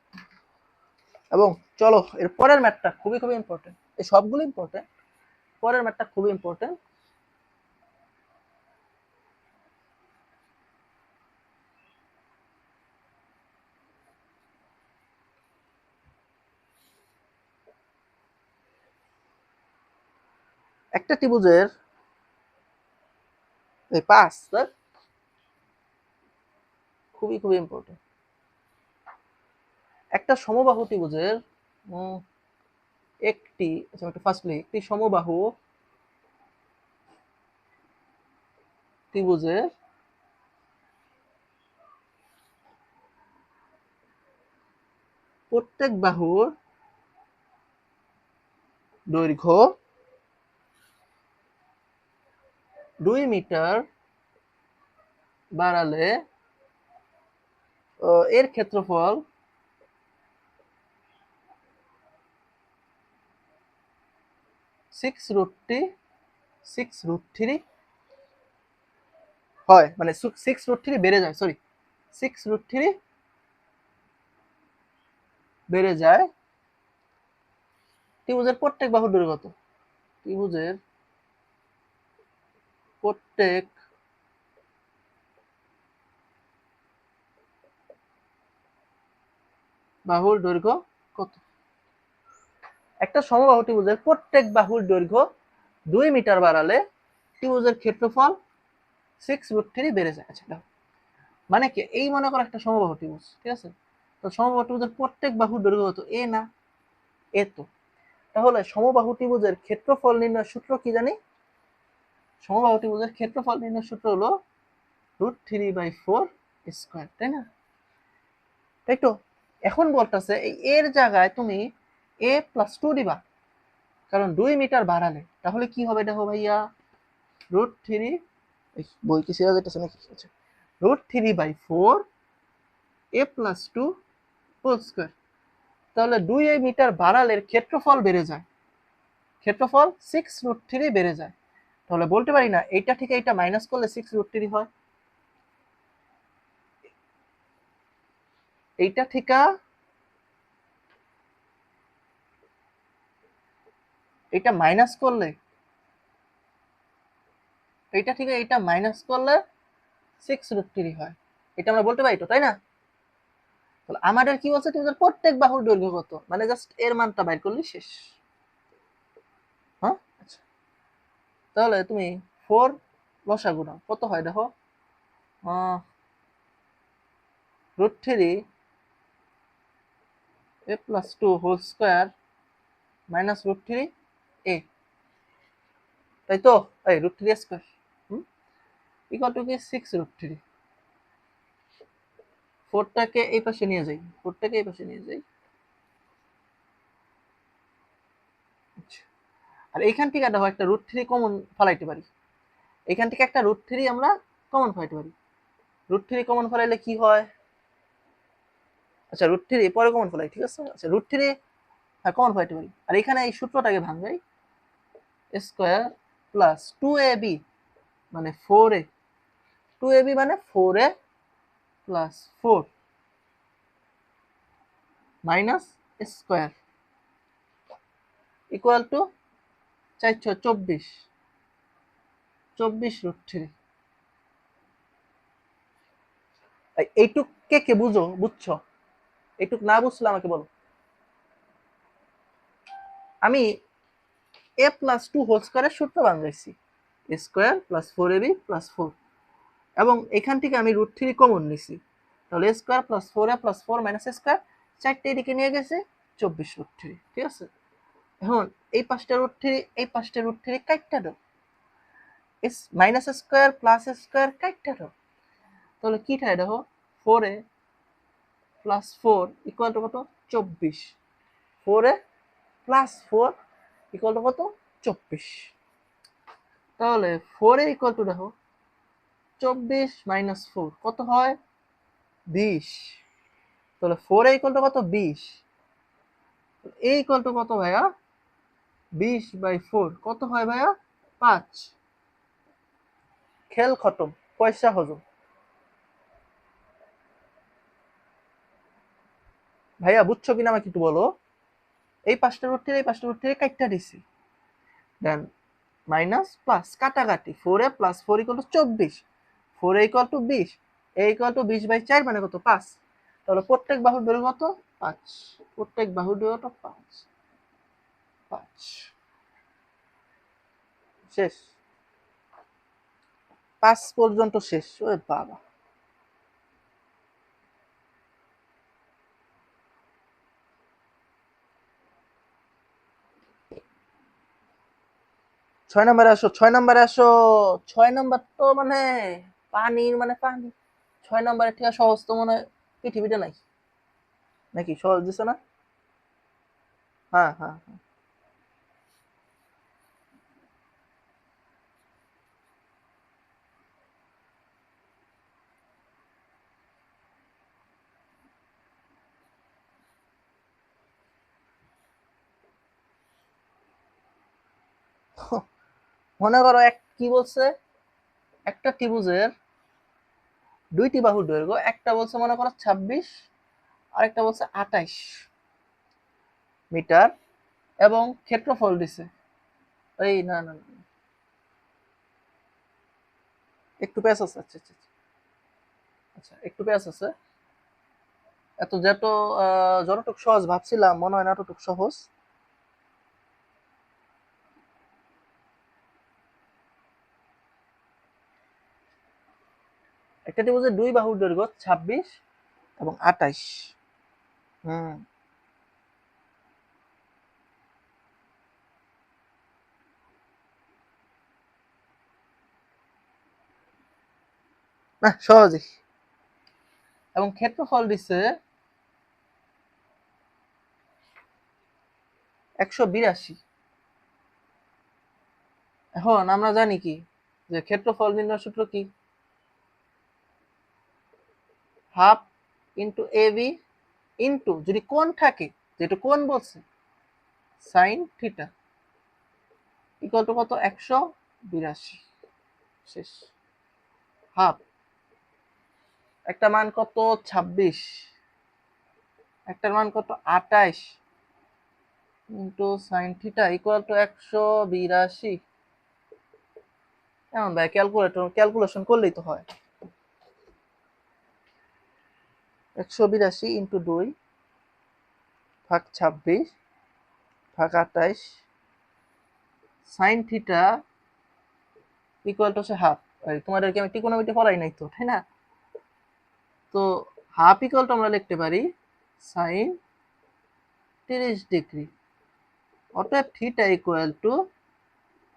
[SPEAKER 1] এবং চলো এর পরের ম্যাথটা খুবই খুবই ইম্পর্টেন্ট, এই সবগুলো ইম্পর্টেন্ট, পরের ম্যাথটা খুবই ইম্পর্টেন্ট। একটা ত্রিভুজের এই পাঁচ খুবই খুবই ইম্পর্টেন্ট। একটা সমবাহু ত্রিভুজের একটি, আচ্ছা একটু ফার্স্টলি, একটি সমবাহু ত্রিভুজের প্রত্যেক বাহুর দৈর্ঘ্য 2 মিটার বাড়ালে এর ক্ষেত্রফল 6√3 হয়, মানে 6√3 বেড়ে যায়, সরি 6√3 বেড়ে যায়। ত্রিভুজের প্রত্যেক বাহুর দৈর্ঘ্য কত? ত্রিভুজের প্রত্যেক বাহুর দৈর্ঘ্য কত? একটা সমবাহু ত্রিভুজের প্রত্যেক বাহুর দৈর্ঘ্য 2 মিটার বাড়ালে ত্রিভুজের ক্ষেত্রফল 6√3 বেড়ে যায়। আচ্ছা মানে কি, এই মনে করো একটা সমবাহু ত্রিভুজ, ঠিক আছে? তো সমবাহু ত্রিভুজের প্রত্যেক বাহুর দৈর্ঘ্য কত? এ না, এ তো। তাহলে সমবাহু ত্রিভুজের ক্ষেত্রফল নির্ণয়ের সূত্র কি জানি? সমবাহু ত্রিভুজের ক্ষেত্রফল নির্ণয়ের সূত্র হলো √3/4 স্কয়ার, তাই না? তাই তো। এখন বলতেছে এই এর জায়গায় তুমি a+2 দিবা, কারণ 2 মিটার বাড়ালে। তাহলে কি হবে দেখো ভাইয়া, √3, বই কি সিরা যেতেছে নাকি? আচ্ছা, √3/4 a+2 হোল স্কয়ার। তাহলে 2 মিটার বাড়ালে ক্ষেত্রফল বেড়ে যায়, ক্ষেত্রফল 6√3 বেড়ে যায়। তাহলে বলতে পারি না এইটা থেকে এইটা মাইনাস করলে 6√3 হয়, এইটা থেকে এটা মাইনাস করলে, এইটা থেকে এটা মাইনাস করলে 6√3 হয়, এটা আমরা বলতে পারি তো, তাই না? তাহলে আমাদের কি বলছে, তোমাদের প্রত্যেক বাহুর দৈর্ঘ্য কত, মানে জাস্ট এর মানটা বাইর করলে শেষ। হ্যাঁ, আচ্ছা তাহলে তুমি 4 লসাগু নাও, কত হয় দেখো, √3 a+2 whole square minus √3 a, তাই তো? এই √3 স্কয়ার ইকুয়াল টু কি 6√3। 4টাকে এই পাশে নিয়ে যাই, 4টাকে এই পাশে নিয়ে যাই। আর এইখান থেকে দেখো একটা √3 কমন ফলাইতে পারি, এখান থেকে একটা √3 আমরা কমন ফলাইতে পারি। √3 কমন ফলাইলে কি হয়? আচ্ছা √3 পরে কমন ফলাই, ঠিক আছে। আচ্ছা √3 হ্যাঁ কমন ফলাইতে পারি। আর এখানে এই সূত্রটাকে ভাঙাই, স্কয়ার প্লাস 2ab মানে 4a, 2ab মানে 4a plus 4 minus square equal two 424, 24√3। এইটুক কে কে বুঝছো? এইটুক না বুঝলে আমাকে বলো। আমি a+2 হোল স্কয়ারের সূত্র বানাইছি, স্কয়ার প্লাস 4ab প্লাস 4, এবং এখান থেকে আমি √3 কমন নিছি, তাহলে square plus 4a plus 4 minus square, চারটে এদিকে নিয়ে গেছে 24√3, ঠিক আছে। এখন এই পাঁচটা √3, এই পাঁচটা √3 কাটটা দাও, মাইনাস স্কয়ার প্লাস স্কয়ার কাটটা দাও, তাহলে কি থাকে দেখো, 4a প্লাস 4 ইকুয়াল টু কত? 24। 4a প্লাস 4 ইকুয়াল টু কত? 24। তাহলে 4a ইকুয়াল টু দেখো 24 মাইনাস 4 কত হয় 20। তাহলে 4 ইকুয়াল টু কত 20, এই ইকুয়াল টু কত ভাইয়া 20/4 কত হয় ভাইয়া 5। খেল খতম, পয়সা হজম। ভাইয়া বুঝছো কিনা আমাকে একটু বলো। এই পাঁচটা রুট থেকে এই পাঁচটা রুট থেকে কাটটা দিছি, দেন মাইনাস প্লাস কাটাকাটি 4a plus 4 equal two 24, 4a equal to 20, a equal to 20/4 মানে কত 5। তাহলে প্রত্যেক বাহুর দৈর্ঘ্য কত 5, প্রত্যেক বাহুর দৈর্ঘ্য কত 5 5 শেষ, 5 পর্যন্ত শেষ। ওরে বাবা, ছয় নম্বরে আসো, 6 নম্বরে আসো। 6 নম্বর তো মানে পানির মানে পানি। 6 নম্বরের থেকে সহজ তো মনে হয় পৃথিবীতে নাই, নাকি সহজ দিছে না? হ্যাঁ হ্যাঁ হ্যাঁ। মনে করো কি বলছে, একটা ত্রিভুজের দুইটি বাহুর দৈর্ঘ্য, একটা বলছে মনে করো 26 আর একটা বলছে 28 মিটার, এবং ক্ষেত্রফল দিছে এই না না না, একটু প্যাচ আছে। আচ্ছা আচ্ছা আচ্ছা। আচ্ছা একটু প্যাচ আছে। এত যতটুক সহজ ভাবছিলাম মনে হয় না এতটুক সহজ। একটা ত্রিভুজের দুই বাহুর দৈর্ঘ্য 26 এবং 28। হুম, না সহজই। এবং ক্ষেত্রফল দিছে 182। এখন আমরা জানি কি যে ক্ষেত্রফল নির্ণয় সূত্র কি, half into A B into যদি কোণ থাকে, যেটা কোণ বলছে সাইন থিটা ইকুয়াল টু কত 182। শেষ। হাফ, একটা মান কত 26, একটার মান কত 28 into sine theta equal to 182। এমন ভাই ক্যালকুলেশন করলেই তো হয়। 182 ইন্টু 2 ভাগ 26 ভাগ 28 সাইন থিটা ইকুয়াল টু হচ্ছে হাফ। তোমাদেরকে আমি ত্রিকোণমিতি পড়াই নাই তো, তাই না? তো হাফ ইকুয়াল টু আমরা লিখতে পারি সাইন 30 ডিগ্রি, অতএব theta equal to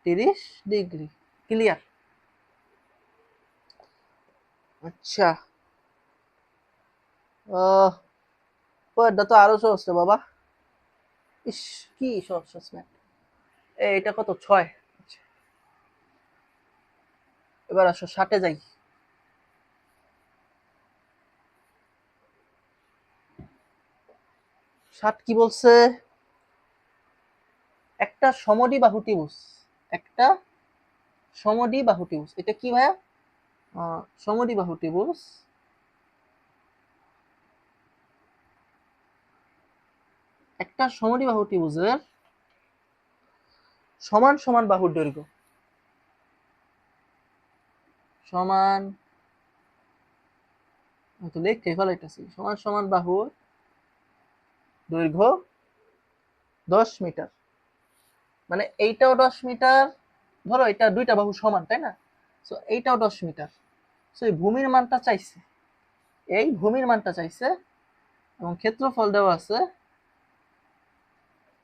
[SPEAKER 1] 30 degree. Clear? আচ্ছা, পরেরটা তো আরো সহজ রে বাবা। ইস, কি সহজ সহজ ম্যাথ। এটা কত 6। আচ্ছা, এবার আসো 60-এ যাই। 60 কি বলছে, একটা সমদ্বিবাহু ত্রিভুজ, একটা সমদ্বিবাহু ত্রিভুজ, এটা কি ভাইয়া সমদ্বিবাহু ত্রিভুজ, একটা সমদ্বিবাহু ত্রিভুজের সমান সমান বাহুর দৈর্ঘ্য সমান, তো লিখতে ফেলাইতেছি, সমান সমান বাহুর দৈর্ঘ্য 10 মিটার। মানে এইটাও 10 মিটার, ধরো এটা দুইটা বাহু সমান তাই না, সো এইটাও 10 মিটার। সো এই ভূমির মানটা চাইছে, এই ভূমির মানটা চাইছে, এবং ক্ষেত্রফল দেওয়া আছে।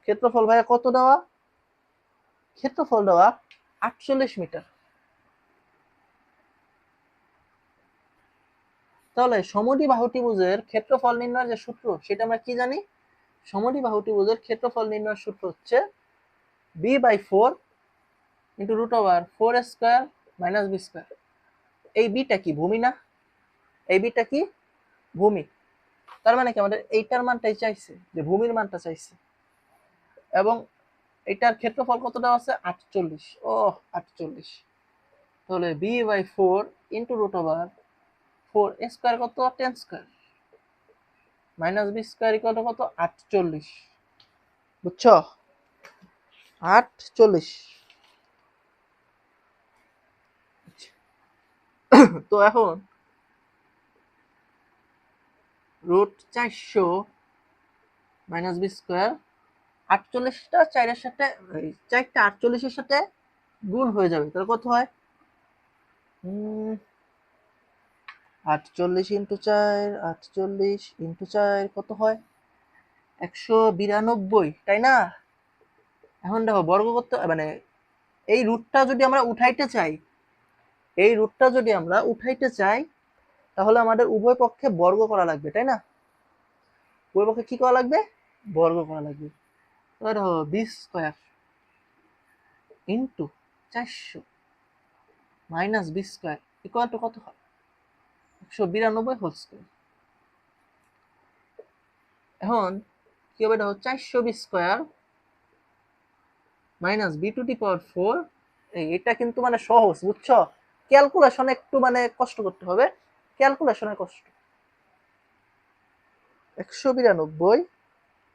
[SPEAKER 1] ক্ষেত্রফল ভাইয়া কত দেওয়া, ক্ষেত্রফল দেওয়া 48 মিটার। তাহলে সমদ্বিবাহু ত্রিভুজের ক্ষেত্রফল নির্ণয়ের যে সূত্র সেটা আমরা কি জানি, সমদ্বিবাহু ত্রিভুজের ক্ষেত্রফল নির্ণয়ের সূত্র হচ্ছে b/4 into √4 square minus b square. এই বিটা কি ভূমি না? এই বিটা কি ভূমি। তার মানে কি আমাদের এইটার মানটাই চাইছে, যে ভূমির মানটা চাইছে। এবং এটার ক্ষেত্রফল কত দেওয়া আছে? 48। ও 48। তাহলে b/4 into root over 4 square কত? 10 square minus B square equal to কত? 48। বুঝছো? 48। তো এখন রুট 400 মাইনাস বি স্কোয়ার 48টা 4-এর সাথে 4টা 48-এর সাথে গুণ হয়ে যাবে, তাহলে কত হয়? 48 ইন্টু 4, 48 ইন্টু 4 কত হয়? 192, তাই না? এখন দেখো বর্গ করতে মানে এই রুটটা যদি আমরা উঠাইতে চাই, তাহলে আমাদের উভয় পক্ষে বর্গ করা লাগবে, তাই না? উভয় পক্ষে কি করা লাগবে? বর্গ করা লাগবে। এবার দেখো B square into 400 minus B square equal to কত হয়? 192 হোল স্কোয়ার। এখন কি হবে? দেখো 400 B square minus B to the power 4। এটা কিন্তু মানে সহজ, বুঝছো? ক্যালকুলেশনে একটু মানে কষ্ট করতে হবে, ক্যালকুলেশনের কষ্ট। 192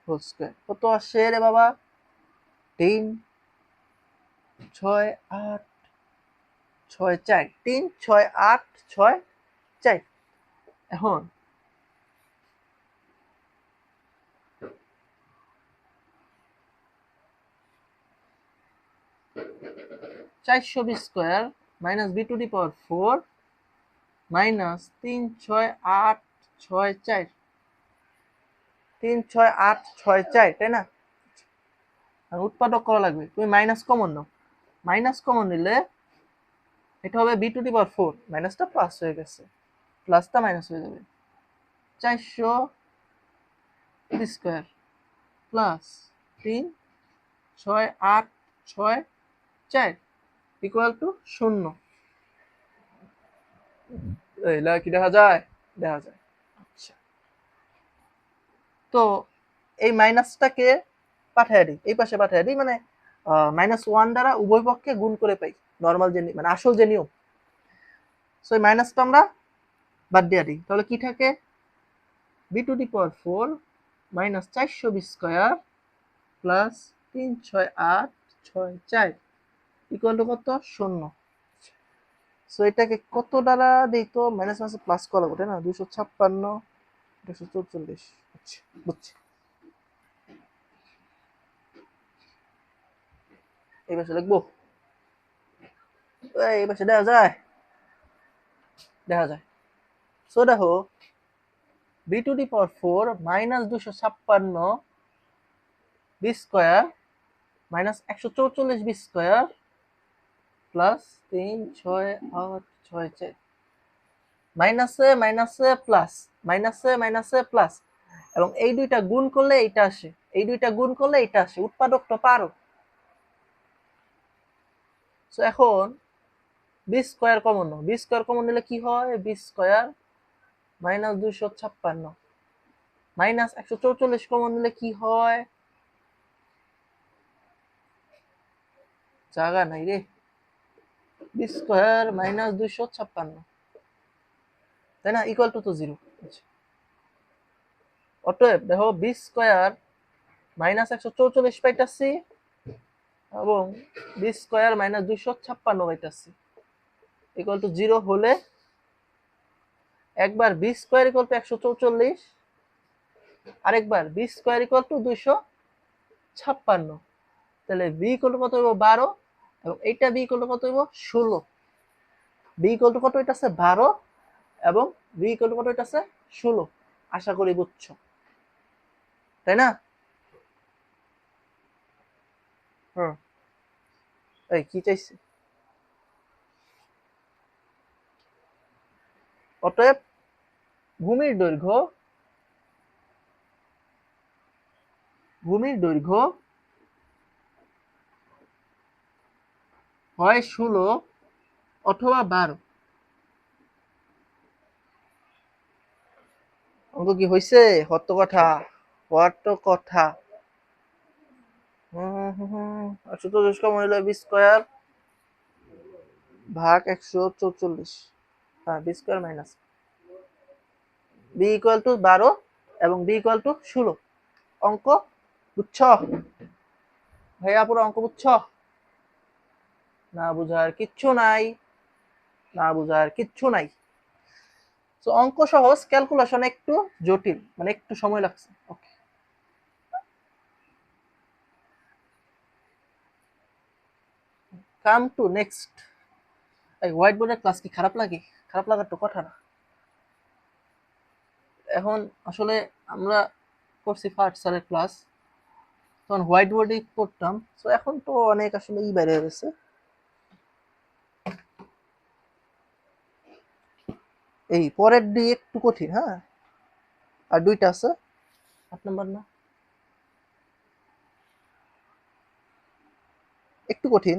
[SPEAKER 1] হোল স্কোয়ার কত আসে রে বাবা? 3 6 8 6 4 3 6 8 6 4। এখন 400 B square minus B to the power 4 minus 3 6 8 6 4 3 6 8 6 4, তাই না? উৎপাদক করা লাগবে। তুমি মাইনাস কমন নাও, মাইনাস কমন নিলে এটা হবে বি টু দি পাওয়ার 4, মাইনাসটা প্লাস হয়ে গেছে, প্লাসটা মাইনাস হয়ে যাবে। 400 B square plus 3 6 8 6 4 equal to 0। এইলা কি দেখা যায়? দেখা যায়। আচ্ছা, তো এই মাইনাসটাকে পাঠিয়ে দিই, এই পাশে পাঠিয়ে দিই, মানে -1 দ্বারা উভয় পক্ষে গুণ করে পাই, নর্মাল যে মানে আসল যে নিয়ম। সো এই মাইনাসটা আমরা বাদ দিয়ে দিই, তাহলে কি থাকে? B to the power 4 minus 400 B square plus 3 6 8 6 4 equal to কত? 0। সো এটাকে কত দ্বারা দিই? তো মাইনাস মাইনাস প্লাস করা লাগবে, তাই না? 256 244। আচ্ছা, বুঝছি। এই পাশে লিখবো, এই পাশে দেখা যায়, দেখা যায়। সো দেখো B to the power 4 minus 256 B square minus 144 B square plus 3 6 8 6 4 মাইনাসে মাইনাসে প্লাস, মাইনাসে মাইনাসে প্লাস, এবং এই দুইটা গুণ করলে এইটা আসে, এই দুইটা গুণ করলে এইটা আসে, উৎপাদকটা পারো। সো এখন বি স্কোয়ার কমন নাও, বি স্কোয়ার কমন নিলে কি হয়? B square minus 256 minus 144 common নিলে কি হয়? জায়গা নাই রে, বি স্কোয়ার মাইনাস 256, তাই না? ইকুয়াল টু তো 0। অতএব দেখো বি স্কোয়ার মাইনাস 144 পাইতাছি এবং বি স্কোয়ার মাইনাস 256 পাইতাছি, ইকুয়াল টু 0 হলে একবার বি স্কোয়ার ইকুয়াল টু 144, আরেকবার বি স্কোয়ার ইকুয়াল টু 256, তাহলে বি ইকুয়াল টু কত হইব? 12, এবং এইটা বি ইকুয়াল টু কত হইব? 16। বি ইকুয়াল টু কত হইতাছে? 12, এবং বি ইকুয়াল টু কত হইতাছে? 16। আশা করি বুঝছো, তাই না? এই কি চাইছে? অতএব ভূমির দৈর্ঘ্য হয় 16 অথবা 12, অঙ্ক কি হয়েছে? হত্য কথা, হত্য কথা। একশো চল্লিশ কমন হইলো বি স্কোয়ার ভাগ 144। হ্যাঁ, B square minus B equal to 12 এবং বি ইকুয়াল টু 16। অঙ্ক বুঝছ ভাইয়া? পুরো অঙ্ক বুঝছ? না বুঝার কিচ্ছু নাই, না বুঝার কিচ্ছু নাই। তো অঙ্ক সহজ, ক্যালকুলেশন একটু জটিল, মানে একটু সময় লাগছে। ওকে, কাম টু নেক্সট। এই হোয়াইট বোর্ডের ক্লাস কি খারাপ লাগে? খারাপ লাগার তো কথা না। এখন আসলে আমরা করছি ফার্স্ট স্যারের ক্লাস, তখন হোয়াইট বোর্ডে করতাম। তো এখন তো অনেক আসলে বাইরে হয়ে গেছে। এই পরের ডি একটু কঠিন, হ্যাঁ, আর দুইটা আছে 8 নাম্বার না, একটু কঠিন।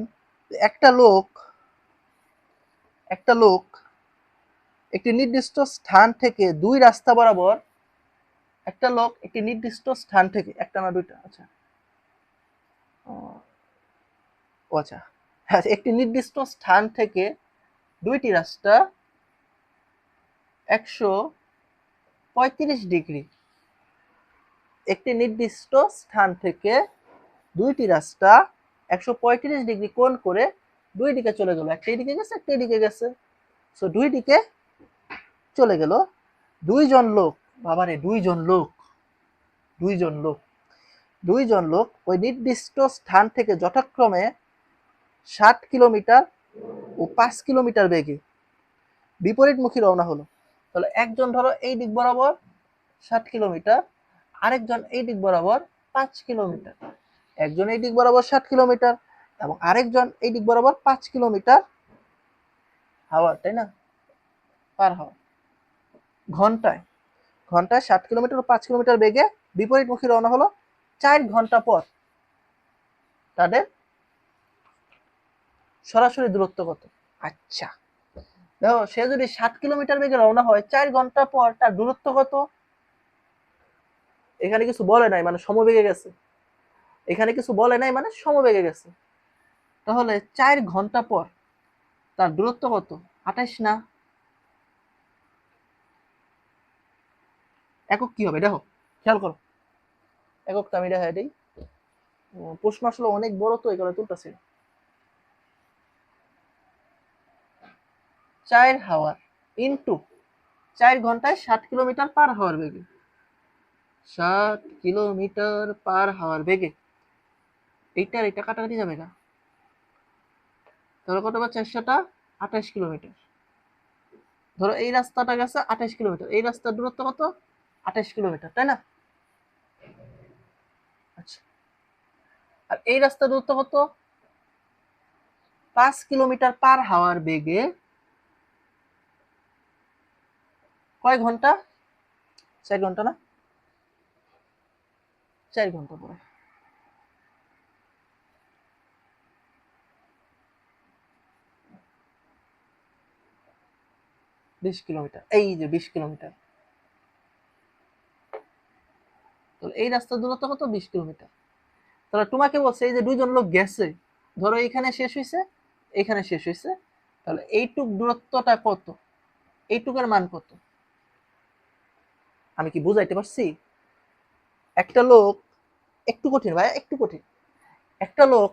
[SPEAKER 1] একটা লোক একটি নির্দিষ্ট স্থান থেকে একটা না দুইটা, আচ্ছা আচ্ছা একটি নির্দিষ্ট স্থান থেকে দুইটি রাস্তা 135 ডিগ্রি, একটি নির্দিষ্ট স্থান থেকে দুইটি রাস্তা 135 ডিগ্রি কোণ করে দুই দিকে চলে গেল। একটা এদিকে গেছে, একটা এদিকে গেছে। সো দুই দিকে চলে গেল। দুইজন লোক, বাবারে দুইজন লোক ওই নির্দিষ্ট স্থান থেকে যথাক্রমে 60 কিলোমিটার ও 5 কিলোমিটার বেগে বিপরীতমুখী রওনা হলো। তাহলে একজন ধরো এই দিক বরাবর 60 কিলোমিটার, আরেকজন এই দিক বরাবর 5 কিলোমিটার। একজন এই দিক বরাবর 60 কিলোমিটার এবং আরেকজন এই দিক বরাবর 5 কিলোমিটার হাওয়ার, তাই না? পার হাওয়ার, ঘন্টায় 60 কিলোমিটার ও 5 কিলোমিটার বেগে বিপরীতমুখী রওনা হলো। 4 ঘন্টা পর তাদের সরাসরি দূরত্ব কত? আচ্ছা দেখো, সে যদি 7 কিলোমিটার বেগে রওনা হয়, 4 ঘন্টা পর তার দূরত্ব কত? এখানে কিছু বলে নাই, মানে সমবেগে গেছে। গেছে। তাহলে 4 ঘন্টা পর তার দূরত্ব কত? 28 না? একক কি হবে দেখো, খেয়াল করো। এককটা আমি দেখা দিই। প্রশ্ন আসলে অনেক বড়, তো এই কারণে তুলতেছি। 4 হাওয়ার ইন্টু 4 ঘন্টায় 60 কিলোমিটার পার হাওয়ার বেগে, 60 কিলোমিটার পার হাওয়ার বেগে। এইটা কাটাকাটি যাবে না? তাহলে কত পাচ্ছে? 428 কিলোমিটার। ধরো এই রাস্তাটা গেছে 28 কিলোমিটার, এই রাস্তার দূরত্ব কত? 28 কিলোমিটার, তাই না? আচ্ছা, আর এই রাস্তার দূরত্ব কত? 5 কিলোমিটার পার হাওয়ার বেগে কয় ঘন্টা? 4 ঘন্টা না? 4 ঘন্টা পরে 20 কিলোমিটার। এই যে 20 কিলোমিটার, তাহলে এই রাস্তার দূরত্ব কত? 20 কিলোমিটার। তাহলে তোমাকে বলছে এই যে দুইজন লোক গেছে, ধরো এখানে শেষ হয়েছে, এখানে শেষ হয়েছে, তাহলে এইটুক দূরত্বটা কত? এইটুকের মান কত? আমি কি বুঝাইতে পারছি? একটা লোক, একটু কঠিন ভাই, একটু কঠিন। একটা লোক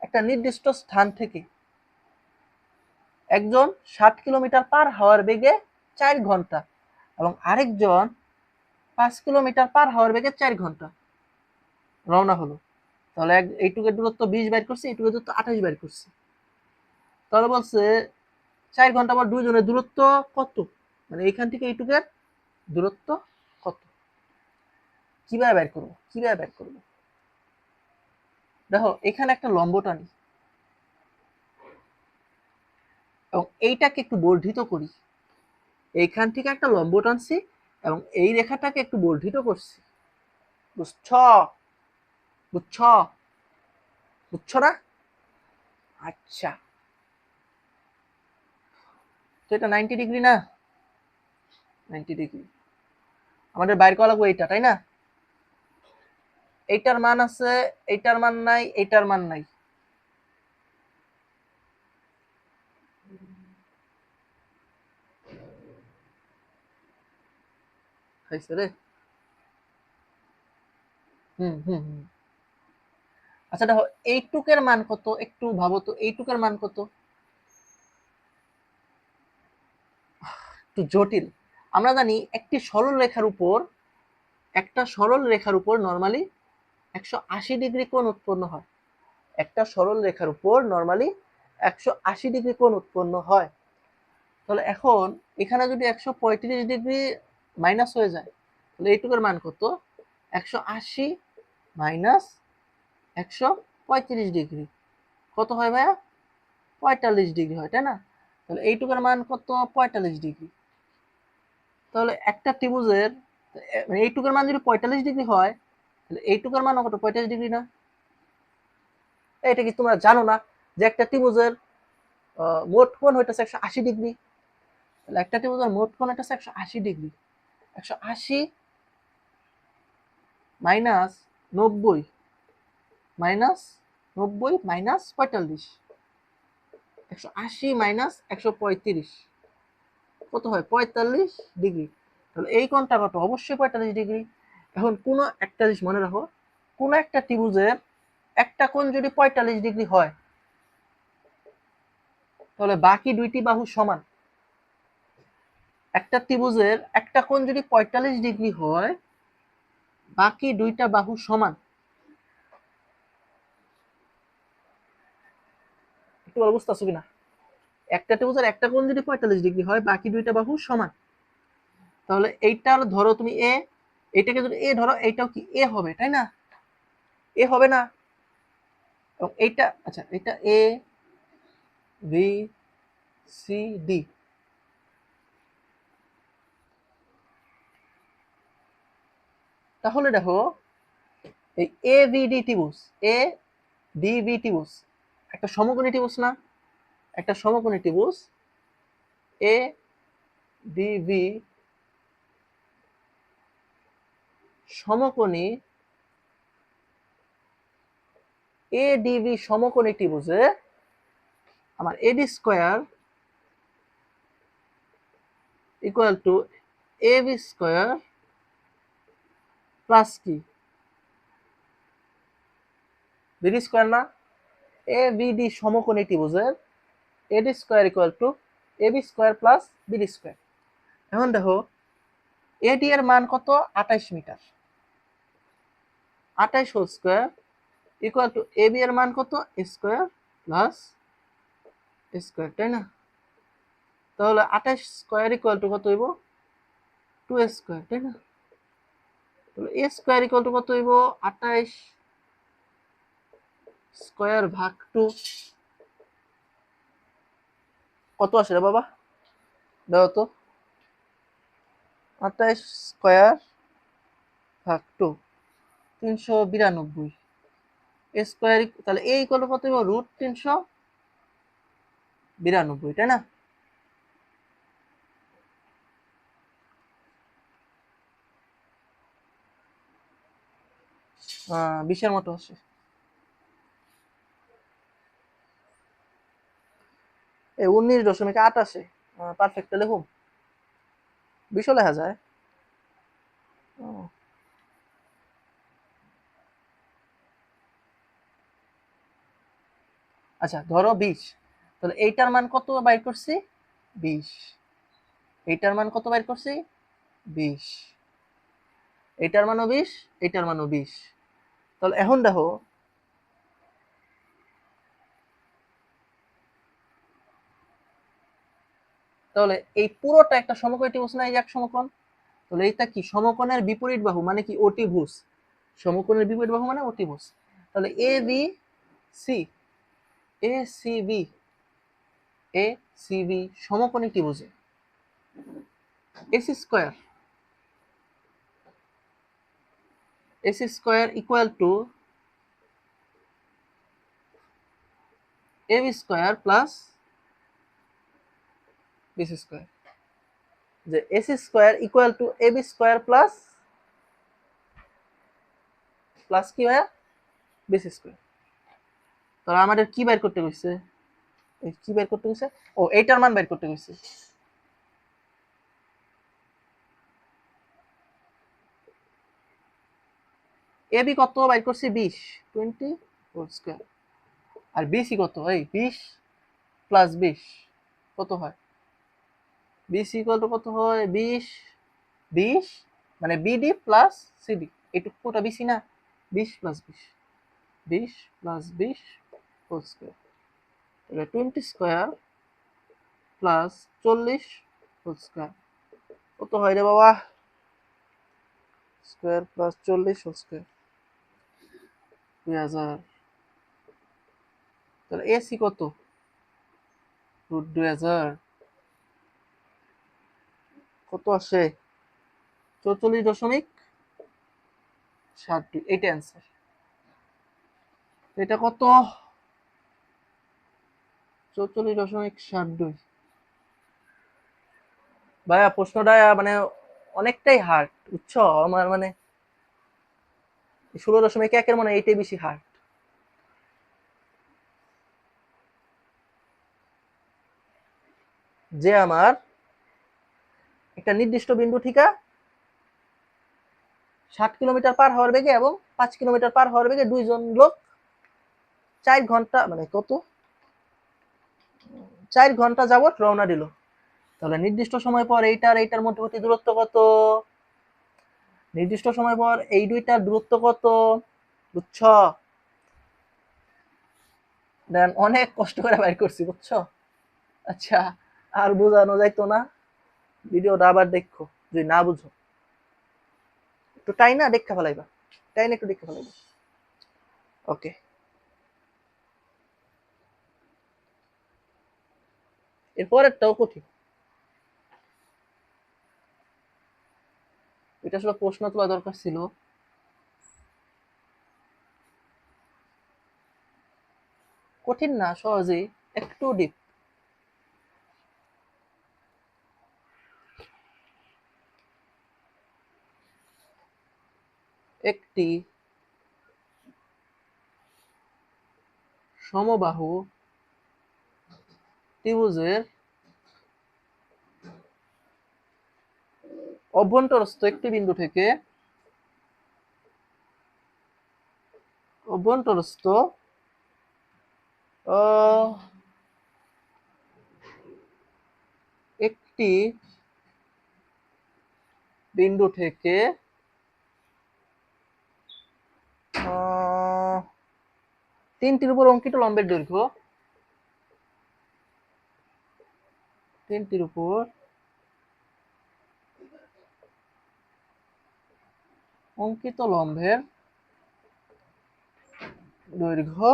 [SPEAKER 1] একটা নির্দিষ্ট স্থান থেকে, একজন 60 কিলোমিটার পার হাওয়ার বেগে 4 ঘন্টা এবং আরেকজন 5 কিলোমিটার পার হাওয়ার বেগে 4 ঘন্টা রওনা হলো। তাহলে এইটুকের দূরত্ব 20 বাইর করছে, এইটুকের দূরত্ব 28 বাইর করছে। তাহলে বলছে 4 ঘন্টা পর দুইজনের দূরত্ব কত, মানে এইখান থেকে এইটুকের দূরত্ব কত? কিভাবে বের করবো? দেখো এখানে একটা লম্ব টানি এবং এইটাকে একটু বর্ধিত করি। এইখান থেকে একটা লম্ব টানছি এবং এই রেখাটাকে একটু বর্ধিত করছি। বুঝছ? বুঝছ? বুঝছো না? আচ্ছা, তো এটা 90 ডিগ্রি না? 90 ডিগ্রি। আমাদের বাইর করা লাগবে এইটা, তাই না? এইটার মান আছে, এইটার মান নাই, এইটার মান নাই। হয়েছে রে। হুম হুম হুম। আচ্ছা দেখো এইটুকের মান কত, একটু ভাবো তো এইটুকের মান কত। একটু জটিল। আমরা জানি একটি সরল রেখার উপর, একটা সরল রেখার উপর নরমালি 180 ডিগ্রি কোণ উৎপন্ন হয়। একটা সরল রেখার উপর নরমালি 180 ডিগ্রি কোণ উৎপন্ন হয়। তাহলে এখন এখানে যদি 135 ডিগ্রি মাইনাস হয়ে যায়, তাহলে এইটুকুর মান কত? 180 মাইনাস 135 ডিগ্রি কত হয় ভাইয়া? 45 ডিগ্রি হয়, তাই না? তাহলে এইটুকুর মান কত? 45 ডিগ্রি। তাহলে একটা ত্রিভুজের মানে এইটুকুর মান যদি 45 ডিগ্রি হয়, তাহলে এইটুকুর মান কত? 45 ডিগ্রি না? এটা কি তোমরা জানো না যে একটা ত্রিভুজের মোট কোণ হইতেছে 180 ডিগ্রি? তাহলে একটা ত্রিভুজের মোট কোণ হইতেছে 180 degree. 180 minus 90 minus 90 minus 45, 180 minus 135 কত হয়? 45 ডিগ্রি। তাহলে এই কোণটা কত? অবশ্যই 45 ডিগ্রি। এখন কোনো একটা জিনিস মনে রাখো, কোনো একটা ত্রিভুজের একটা কোণ যদি 45 ডিগ্রি হয়, তাহলে বাকি দুইটি বাহু সমান। একটা ত্রিভুজের একটা কোণ যদি 45 ডিগ্রি হয়, বাকি দুইটা বাহু সমান। একটু অবস্থা আছে কিনা? একটা ত্রিভুজের একটা কোণ যদি 45 ডিগ্রি হয়, বাকি দুইটা বাহু সমান। তাহলে এইটার ধরো তুমি এ, এটাকে যদি এ ধরো, এইটাও কি এ হবে, তাই না? এ হবে না? এবং এইটা, আচ্ছা এটা এ বি সি ডি। তাহলে দেখো এই এ বি ডি ত্রিভুজ, এ ডি বি ত্রিভুজ একটা সমকোণী ত্রিভুজ না? একটা সমকোণী ত্রিভুজ এ ডি বি সমকোণী, এ ডি বি সমকোণী ত্রিভুজে আমার AD square equal to A B square plus কি বিডি স্কয়ার না? এ বি ডি সমকোণী ত্রিভুজের AD square equal to A B square plus BD square. এখন দেখো এডি এর মান কত? 28 metre. 28 whole square equal to A B এর মান কত? স্কয়ার প্লাস স্কয়ার, তাই না? তাহলে 28 স্কয়ার ইকুয়াল টু কত হইব? 2 স্কয়ার, তাই না? তাহলে এ স্কয়ার ইকুয়াল টু কত হইব? 28 স্কয়ার ভাগ 2 কত আসে রে বাবা? দাও তো। 28 স্কয়ার ভাগ 2 392 স্কয়ার, তাহলে এই ইকুয়াল টু কত হইব? রুট 392, তাই না? বিশের মতো আসে। এই 19.8 আসে। পারফেক্ট লিখুন, 20 লেখা যায়। আচ্ছা ধরো 20, তাহলে এইটার মান কত বাইর করছি? 20। এইটার মান কত বাইর করছি? 20। এইটার মানও 20, এইটার মানও 20। তাহলে এখন দেখো তাহলে এই পুরোটা একটা সমকোণী ত্রিভুজ না? এই যে এক সমকোণ। তাহলে এইটা কি? সমকোণের বিপরীত বাহু মানে কি? অতিভুজ। সমকোণের বিপরীত বাহু মানে অতিভুজ। তাহলে A B C, A C B, A C B সমকোণী ত্রিভুজে AC square, AC square equal to A B square plus BC square. যে AC square equal to AB square plus plus কি হয় বিসি স্কোয়ার। তাহলে আমাদের কি বের করতে কইছে, কি বের করতে কইছে, ও এইটার মান বের করতে কইছে। এবি কত বের করছি 20, 20 হোল স্কয়ার। আর বিসি কত, এই 20 প্লাস 20 কত হয়, বিসি ইকুয়াল টু কত হয় 20, 20 মানে বিডি প্লাস সিডি, এটুকু কোটা বিসি না, 20 প্লাস 20, 20 প্লাস 20 হোল স্কয়ার। তাহলে 20 স্কয়ার প্লাস 40 হোল স্কয়ার কত হয় রে বাবা, স্কয়ার প্লাস 40 হোল স্কয়ার 2000। তাহলে এসি কত, রুট 2000 কত আসে 44.72, এইটা অ্যান্সার। এটা কত 44.72। ভাইয়া প্রশ্নটা মানে অনেকটাই হার্ড বুঝছো, আমার মানে 16.1 মানে এইটাই বেশি হার্ড। যে আমার একটা নির্দিষ্ট বিন্দু ঠিকা 60 কিলোমিটার পার হওয়ার বেগে এবং 5 কিলোমিটার পার হওয়ার বেগে দুইজন লোক 4 ঘন্টা মানে কত 4 ঘন্টা যাবত রওনা দিল। তাহলে নির্দিষ্ট সময় পর এইটার এইটার মধ্যবর্তী দূরত্ব কত, নির্দিষ্ট সময় পর এই দুইটার দূরত্ব কত, বুঝছো? দেন অনেক কষ্ট করে বাইর করছি বুঝছো। আচ্ছা আর বোঝানো যাইতো না, ভিডিওটা আবার দেখো যদি না বুঝো, একটু টাইনা দেখা ফেলাইবা, টাইনা একটু দেখা ফেলাইবা। ওকে, এরপরেরটাও কঠিন, এটা আসলে প্রশ্ন তোলা দরকার ছিল। কঠিন না, সহজেই, একটু ডিপ। একটি সমবাহু ত্রিভুজের অভ্যন্তরস্থ একটি বিন্দু থেকে অভ্যন্তরস্থ একটি বিন্দু থেকে 3টির উপর অঙ্কিত লম্বের দৈর্ঘ্য, 3টির উপর অঙ্কিত লম্বের দৈর্ঘ্য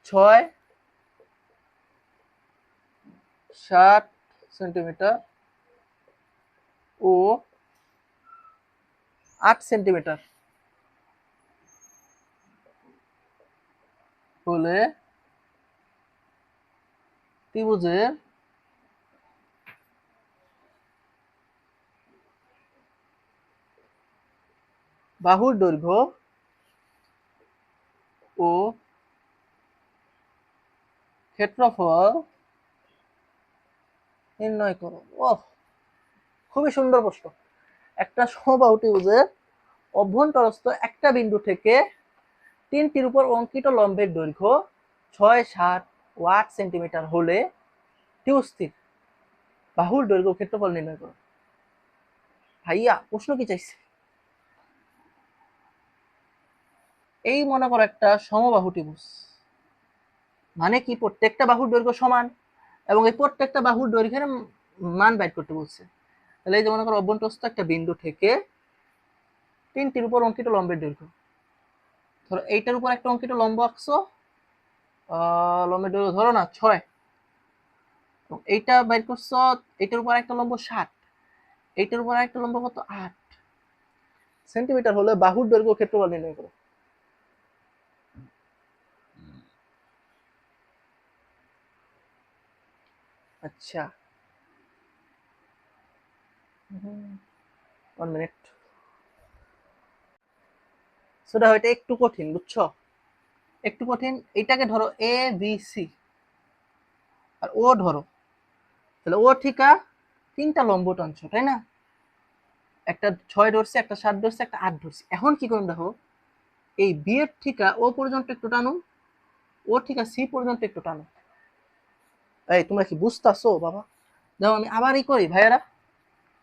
[SPEAKER 1] 6, 7 সেন্টিমিটার ও 8 সেন্টিমিটার হলে ত্রিভুজের বাহুর দৈর্ঘ্য ও ক্ষেত্রফল নির্ণয় করো। ওহ, খুবই সুন্দর প্রশ্ন। একটা সমবাহু ত্রিভুজের অভ্যন্তরস্থ একটা বিন্দু থেকে 3টির উপর অঙ্কিত লম্বের দৈর্ঘ্য 6, 7 ও 8 সেন্টিমিটার হলে ত্রিভুজটির বাহুর দৈর্ঘ্য ক্ষেত্রফল নির্ণয় করো। ভাইয়া প্রশ্ন কি চাইছে, এই মনে করো একটা সমবাহু ত্রিভুজ, মানে কি প্রত্যেকটা বাহুর দৈর্ঘ্য সমান এবং এই প্রত্যেকটা বাহুর দৈর্ঘ্যের মান বের করতে বলছে। তাহলে এই যে মনে করো অভ্যন্তরস্থ একটা বিন্দু থেকে 3টির উপর অঙ্কিত লম্বের দৈর্ঘ্য, ধরো এইটার উপর একটা অঙ্কিত লম্ব আঁকছো, লম্বের দৈর্ঘ্য ধরো না 6, এইটা বের করছো, এইটার উপর একটা লম্ব 7, এইটার উপর একটা লম্ব কত 8 সেন্টিমিটার হলে বাহুর দৈর্ঘ্য ক্ষেত্রফল নির্ণয় করো। আচ্ছা 1 মিনিট। সেটা হয়তো একটু কঠিন, বুঝছো, একটু কঠিন। এটাকে ধরো এ বি সি আর ও ধরো, তাহলে ও ঠিকা 3টা লম্ব টানছো, তাই না? একটা 6 ধরছে, একটা 7 ধরছে, একটা 8 ধরছে। এখন কি করুন দেখো, এই বি এর ঠিকা ও পর্যন্ত একটু টানো, ও ঠিকা সি পর্যন্ত একটু টানো। এই তোমরা কি বুঝতাছো বাবা? দেখো আমি আবারই করি ভাইয়েরা,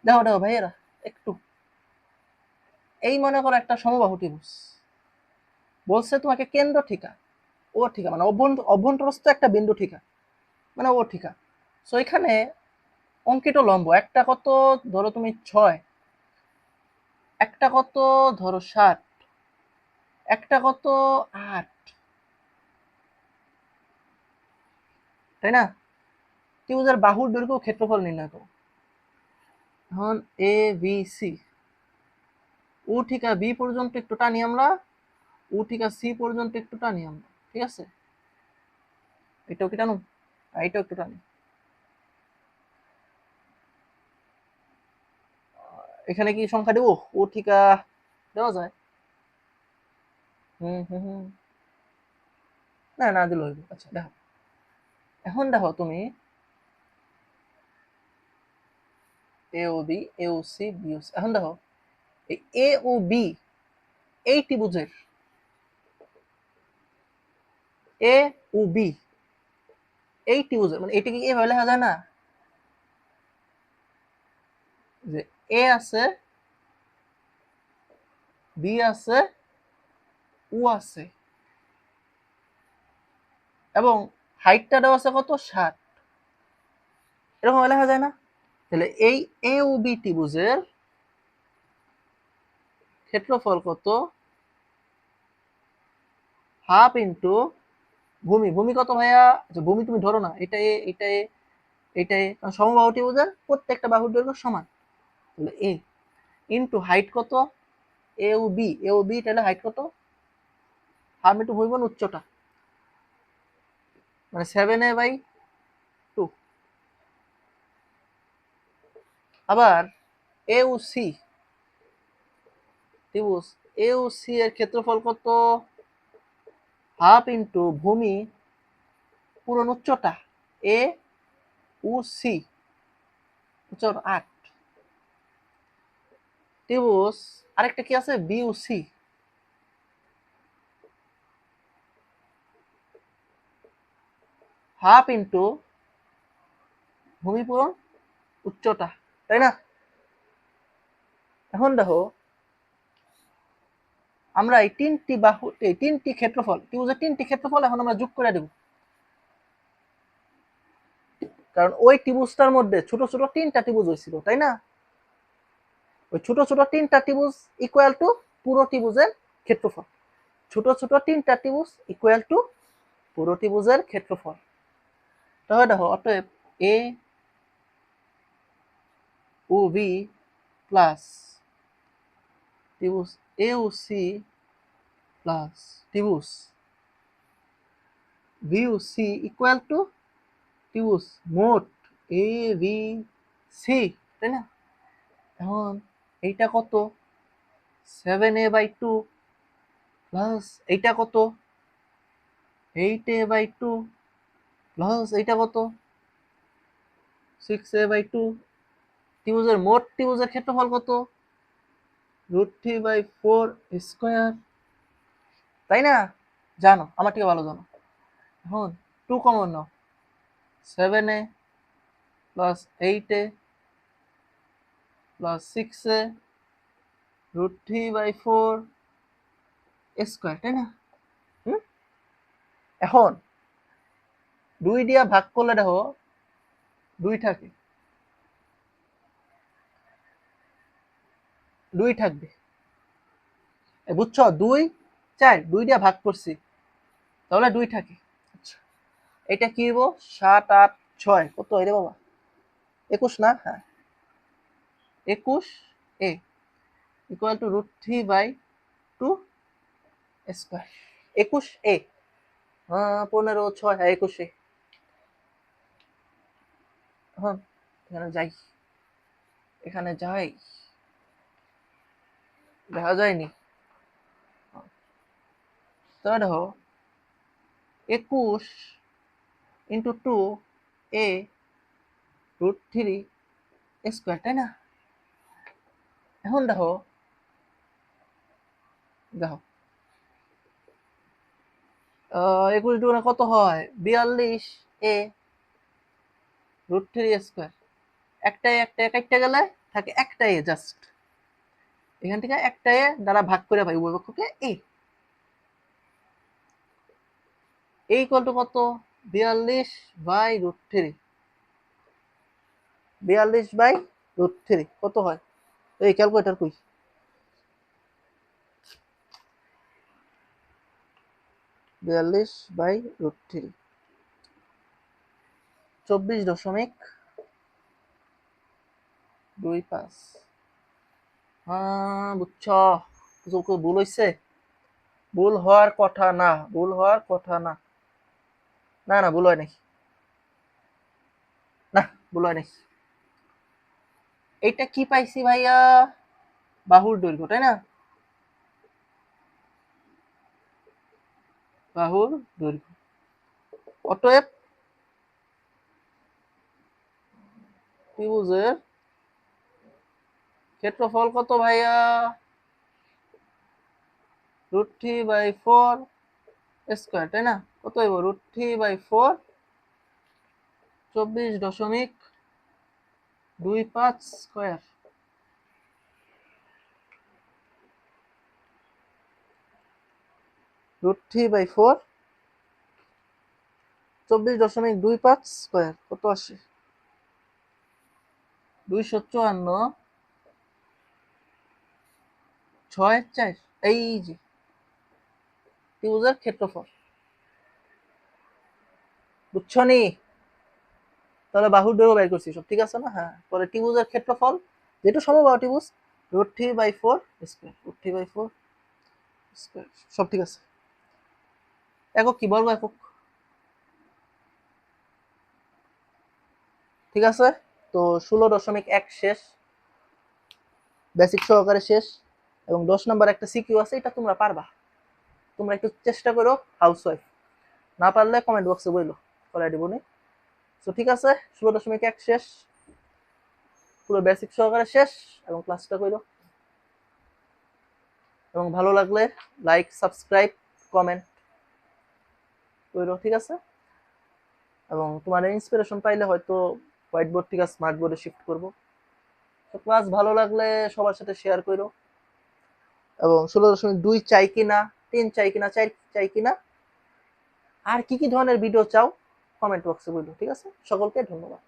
[SPEAKER 1] দেখো দেখো ভাইয়েরা একটু, এই মনে করো একটা সমবাহু ত্রিভুজ, বলছে তোমাকে কেন্দ্র ঠিকা ও ঠিকা, মানে অভ্যন্তরস্থ একটা বিন্দু ঠিকা, মানে ও ঠিকা। সো এখানে অঙ্কিত লম্ব একটা কত ধরো তুমি 6, একটা কত ধরো 7, একটা কত 8, তাই না? ত্রিভুজের বাহুর দৈর্ঘ্য ক্ষেত্রফল নির্ণয় করো। এখন এ বি সি, ও ঠিকা বি পর্যন্ত একটু টানি আমরা, ও ঠিকা সি পর্যন্ত একটু টানি আমরা, ঠিক আছে? এটাও কি টানো, এটাও একটু টানি। এখানে কি সংখ্যা দেবো? ও ঠিকা দেওয়া যায়। হুম হুম হুম, না না দিলে হইব। আচ্ছা দেখো, এখন দেখো তুমি এ ও বি, এ O C, B O C. এখন দেখো এই এ ও বি এই ত্রিভুজের, এ ও বি এই ত্রিভুজের, মানে এটা কি এভাবে লেখা যায় না যে এ আছে, বি আছে, ও আছে, এবং হাইটটা দেওয়া আছে কত 7, এরকম লেখা যায় না? তাহলে এই এ ও বি ত্রিভুজের ক্ষেত্রফল কত? হাফ ইন্টু ভূমি। ভূমি কত ভাইয়া? আচ্ছা ভূমি তুমি ধরো না, এটা এ, এটা এ, এটা এ, কারণ সমবাহু ত্রিভুজের প্রত্যেকটা বাহুর দৈর্ঘ্য সমান। তাহলে এ ইন্টু হাইট কত? এ ও বি, এ ও বি তাহলে হাইট কত? হাফ ইন্টু ভূমি মানে উচ্চতা, মানে 7a/2। আবার এ ও সি ত্রিভুজ, এ ও সি এর ক্ষেত্রফল কত? হাফ ইন্টু ভূমি পূরণ উচ্চতা, এ ও সি উচ্চতা 8। ত্রিভুজ আরেকটা কি আছে? B O C, half into ভূমি পূরণ উচ্চতা, তাই না? এখন দেখো আমরা এই তিনটি বাহু, এই তিনটি ক্ষেত্রফল, ত্রিভুজের তিনটি ক্ষেত্রফল এখন আমরা যোগ করে দেব, কারণ ওই ত্রিভুজটার মধ্যে ছোট ছোট 3টা ত্রিভুজ হয়েছিল, তাই না? ওই ছোট ছোট 3টা ত্রিভুজ ইকুয়াল টু পুরো ত্রিভুজের ক্ষেত্রফল। ছোট ছোট 3টা ত্রিভুজ ইকুয়াল টু পুরো ত্রিভুজের ক্ষেত্রফল। তাহলে দেখো অতএব এ ও বি প্লাস ত্রিভুজ এ ও সি প্লাস ত্রিভুজ B O C equal to ত্রিভুজ মোট এ বি সি, তাই না? এখন এইটা কত? 7a/2 প্লাস এইটা কত? 8a/2 প্লাস এইটা কত? 6a/2। ত্রিভুজের মোট ত্রিভুজের ক্ষেত্রফল কত? √3/4 স্কয়ার, তাই না? জানো, আমার থেকে ভালো জানো। এখন 2 কমন নাও, 7a plus 8a plus 6a √3/4 square, তাই না? এখন 2 দিয়া ভাগ করলে দেখো 2 থাকে, 2 থাকবে, বুঝছো? 2 4, 2 দিয়া ভাগ করছি, তাহলে 2 থাকে। আচ্ছা এটা কি হইব? 7 8 6 কত হয় রে বাবা? 21 না? হ্যাঁ 21a equal to √3/2 square. 21a, 15 6, হ্যাঁ 21a। হ্যাঁ এখানে যাই, এখানে যাই, দেখা যায়নি। তবে দেখো 21 ইন্টু 2a √3 স্কোয়ার, তাই না? এখন দেখো দেখো 21 দুগুণে কত হয়? 42a √3 square. একটাই একটা গেলে থাকে একটাই, জাস্ট এখান থেকে একটাই দ্বারা ভাগ করে পাই উভয় পক্ষকে a। এই ইকুয়াল টু কত? 42/√3। 42/√3 কত হয়? এই ক্যালকুলেটর কই? 42/√3 24.25। হ্যাঁ বুঝছ, কিছু ভুল হয়েছে? ভুল হওয়ার কথা না, ভুল হওয়ার কথা না। না না ভুল হয় নাই, না ভুল হয় নাই। এইটা কি পাইছি ভাইয়া? বাহুর দৈর্ঘ্য, তাই না? বাহুর দৈর্ঘ্য। অতএব ত্রিভুজের ক্ষেত্রফল কত ভাইয়া? √3/4 স্কোয়ার, তাই না? কত হইব? √3/4 24.25 স্কোয়ার। √3/4 24.25 স্কোয়ার কত আসে? 254/6/4। এই যে ত্রিভুজের ক্ষেত্রফল, বুঝছো নি? তাহলে বাহুর দৈর্ঘ্য বের করছি, সব ঠিক আছে না? হ্যাঁ, পরে ত্রিভুজের ক্ষেত্রফল যেটা সমবাহু ত্রিভুজ √3/4 স্কোয়ার, √3/4 স্কোয়ার, সব ঠিক আছে। একক কি? বর্গ একক। ঠিক আছে, তো 16.1 শেষ, বেসিক সহকারে শেষ। এবং 10 নম্বর একটা সিকিউ আছে, এটা তোমরা পারবা, তোমরা একটু চেষ্টা করো। হাউসওয়াইফ না পারলে কমেন্ট বক্সে বইলো, করাই দিব নি। তো ঠিক আছে, 16.1 শেষ, পুরো বেসিক সহকারে শেষ, এবং ক্লাসটা করো। এবং ভালো লাগলে লাইক, সাবস্ক্রাইব, কমেন্ট করো, ঠিক আছে? এবং তোমার ইন্সপিরেশন পাইলে হয়তো হোয়াইট বোর্ড থেকে স্মার্ট বোর্ডে শিফট করবো। তো ক্লাস ভালো লাগলে সবার সাথে শেয়ার করো। এবং 16.2 চাই কিনা, 3 চাই কিনা, 4 চাই কিনা, আর কি কি ধরনের ভিডিও চাও কমেন্ট বক্সে বলো, ঠিক আছে? সকলকে ধন্যবাদ।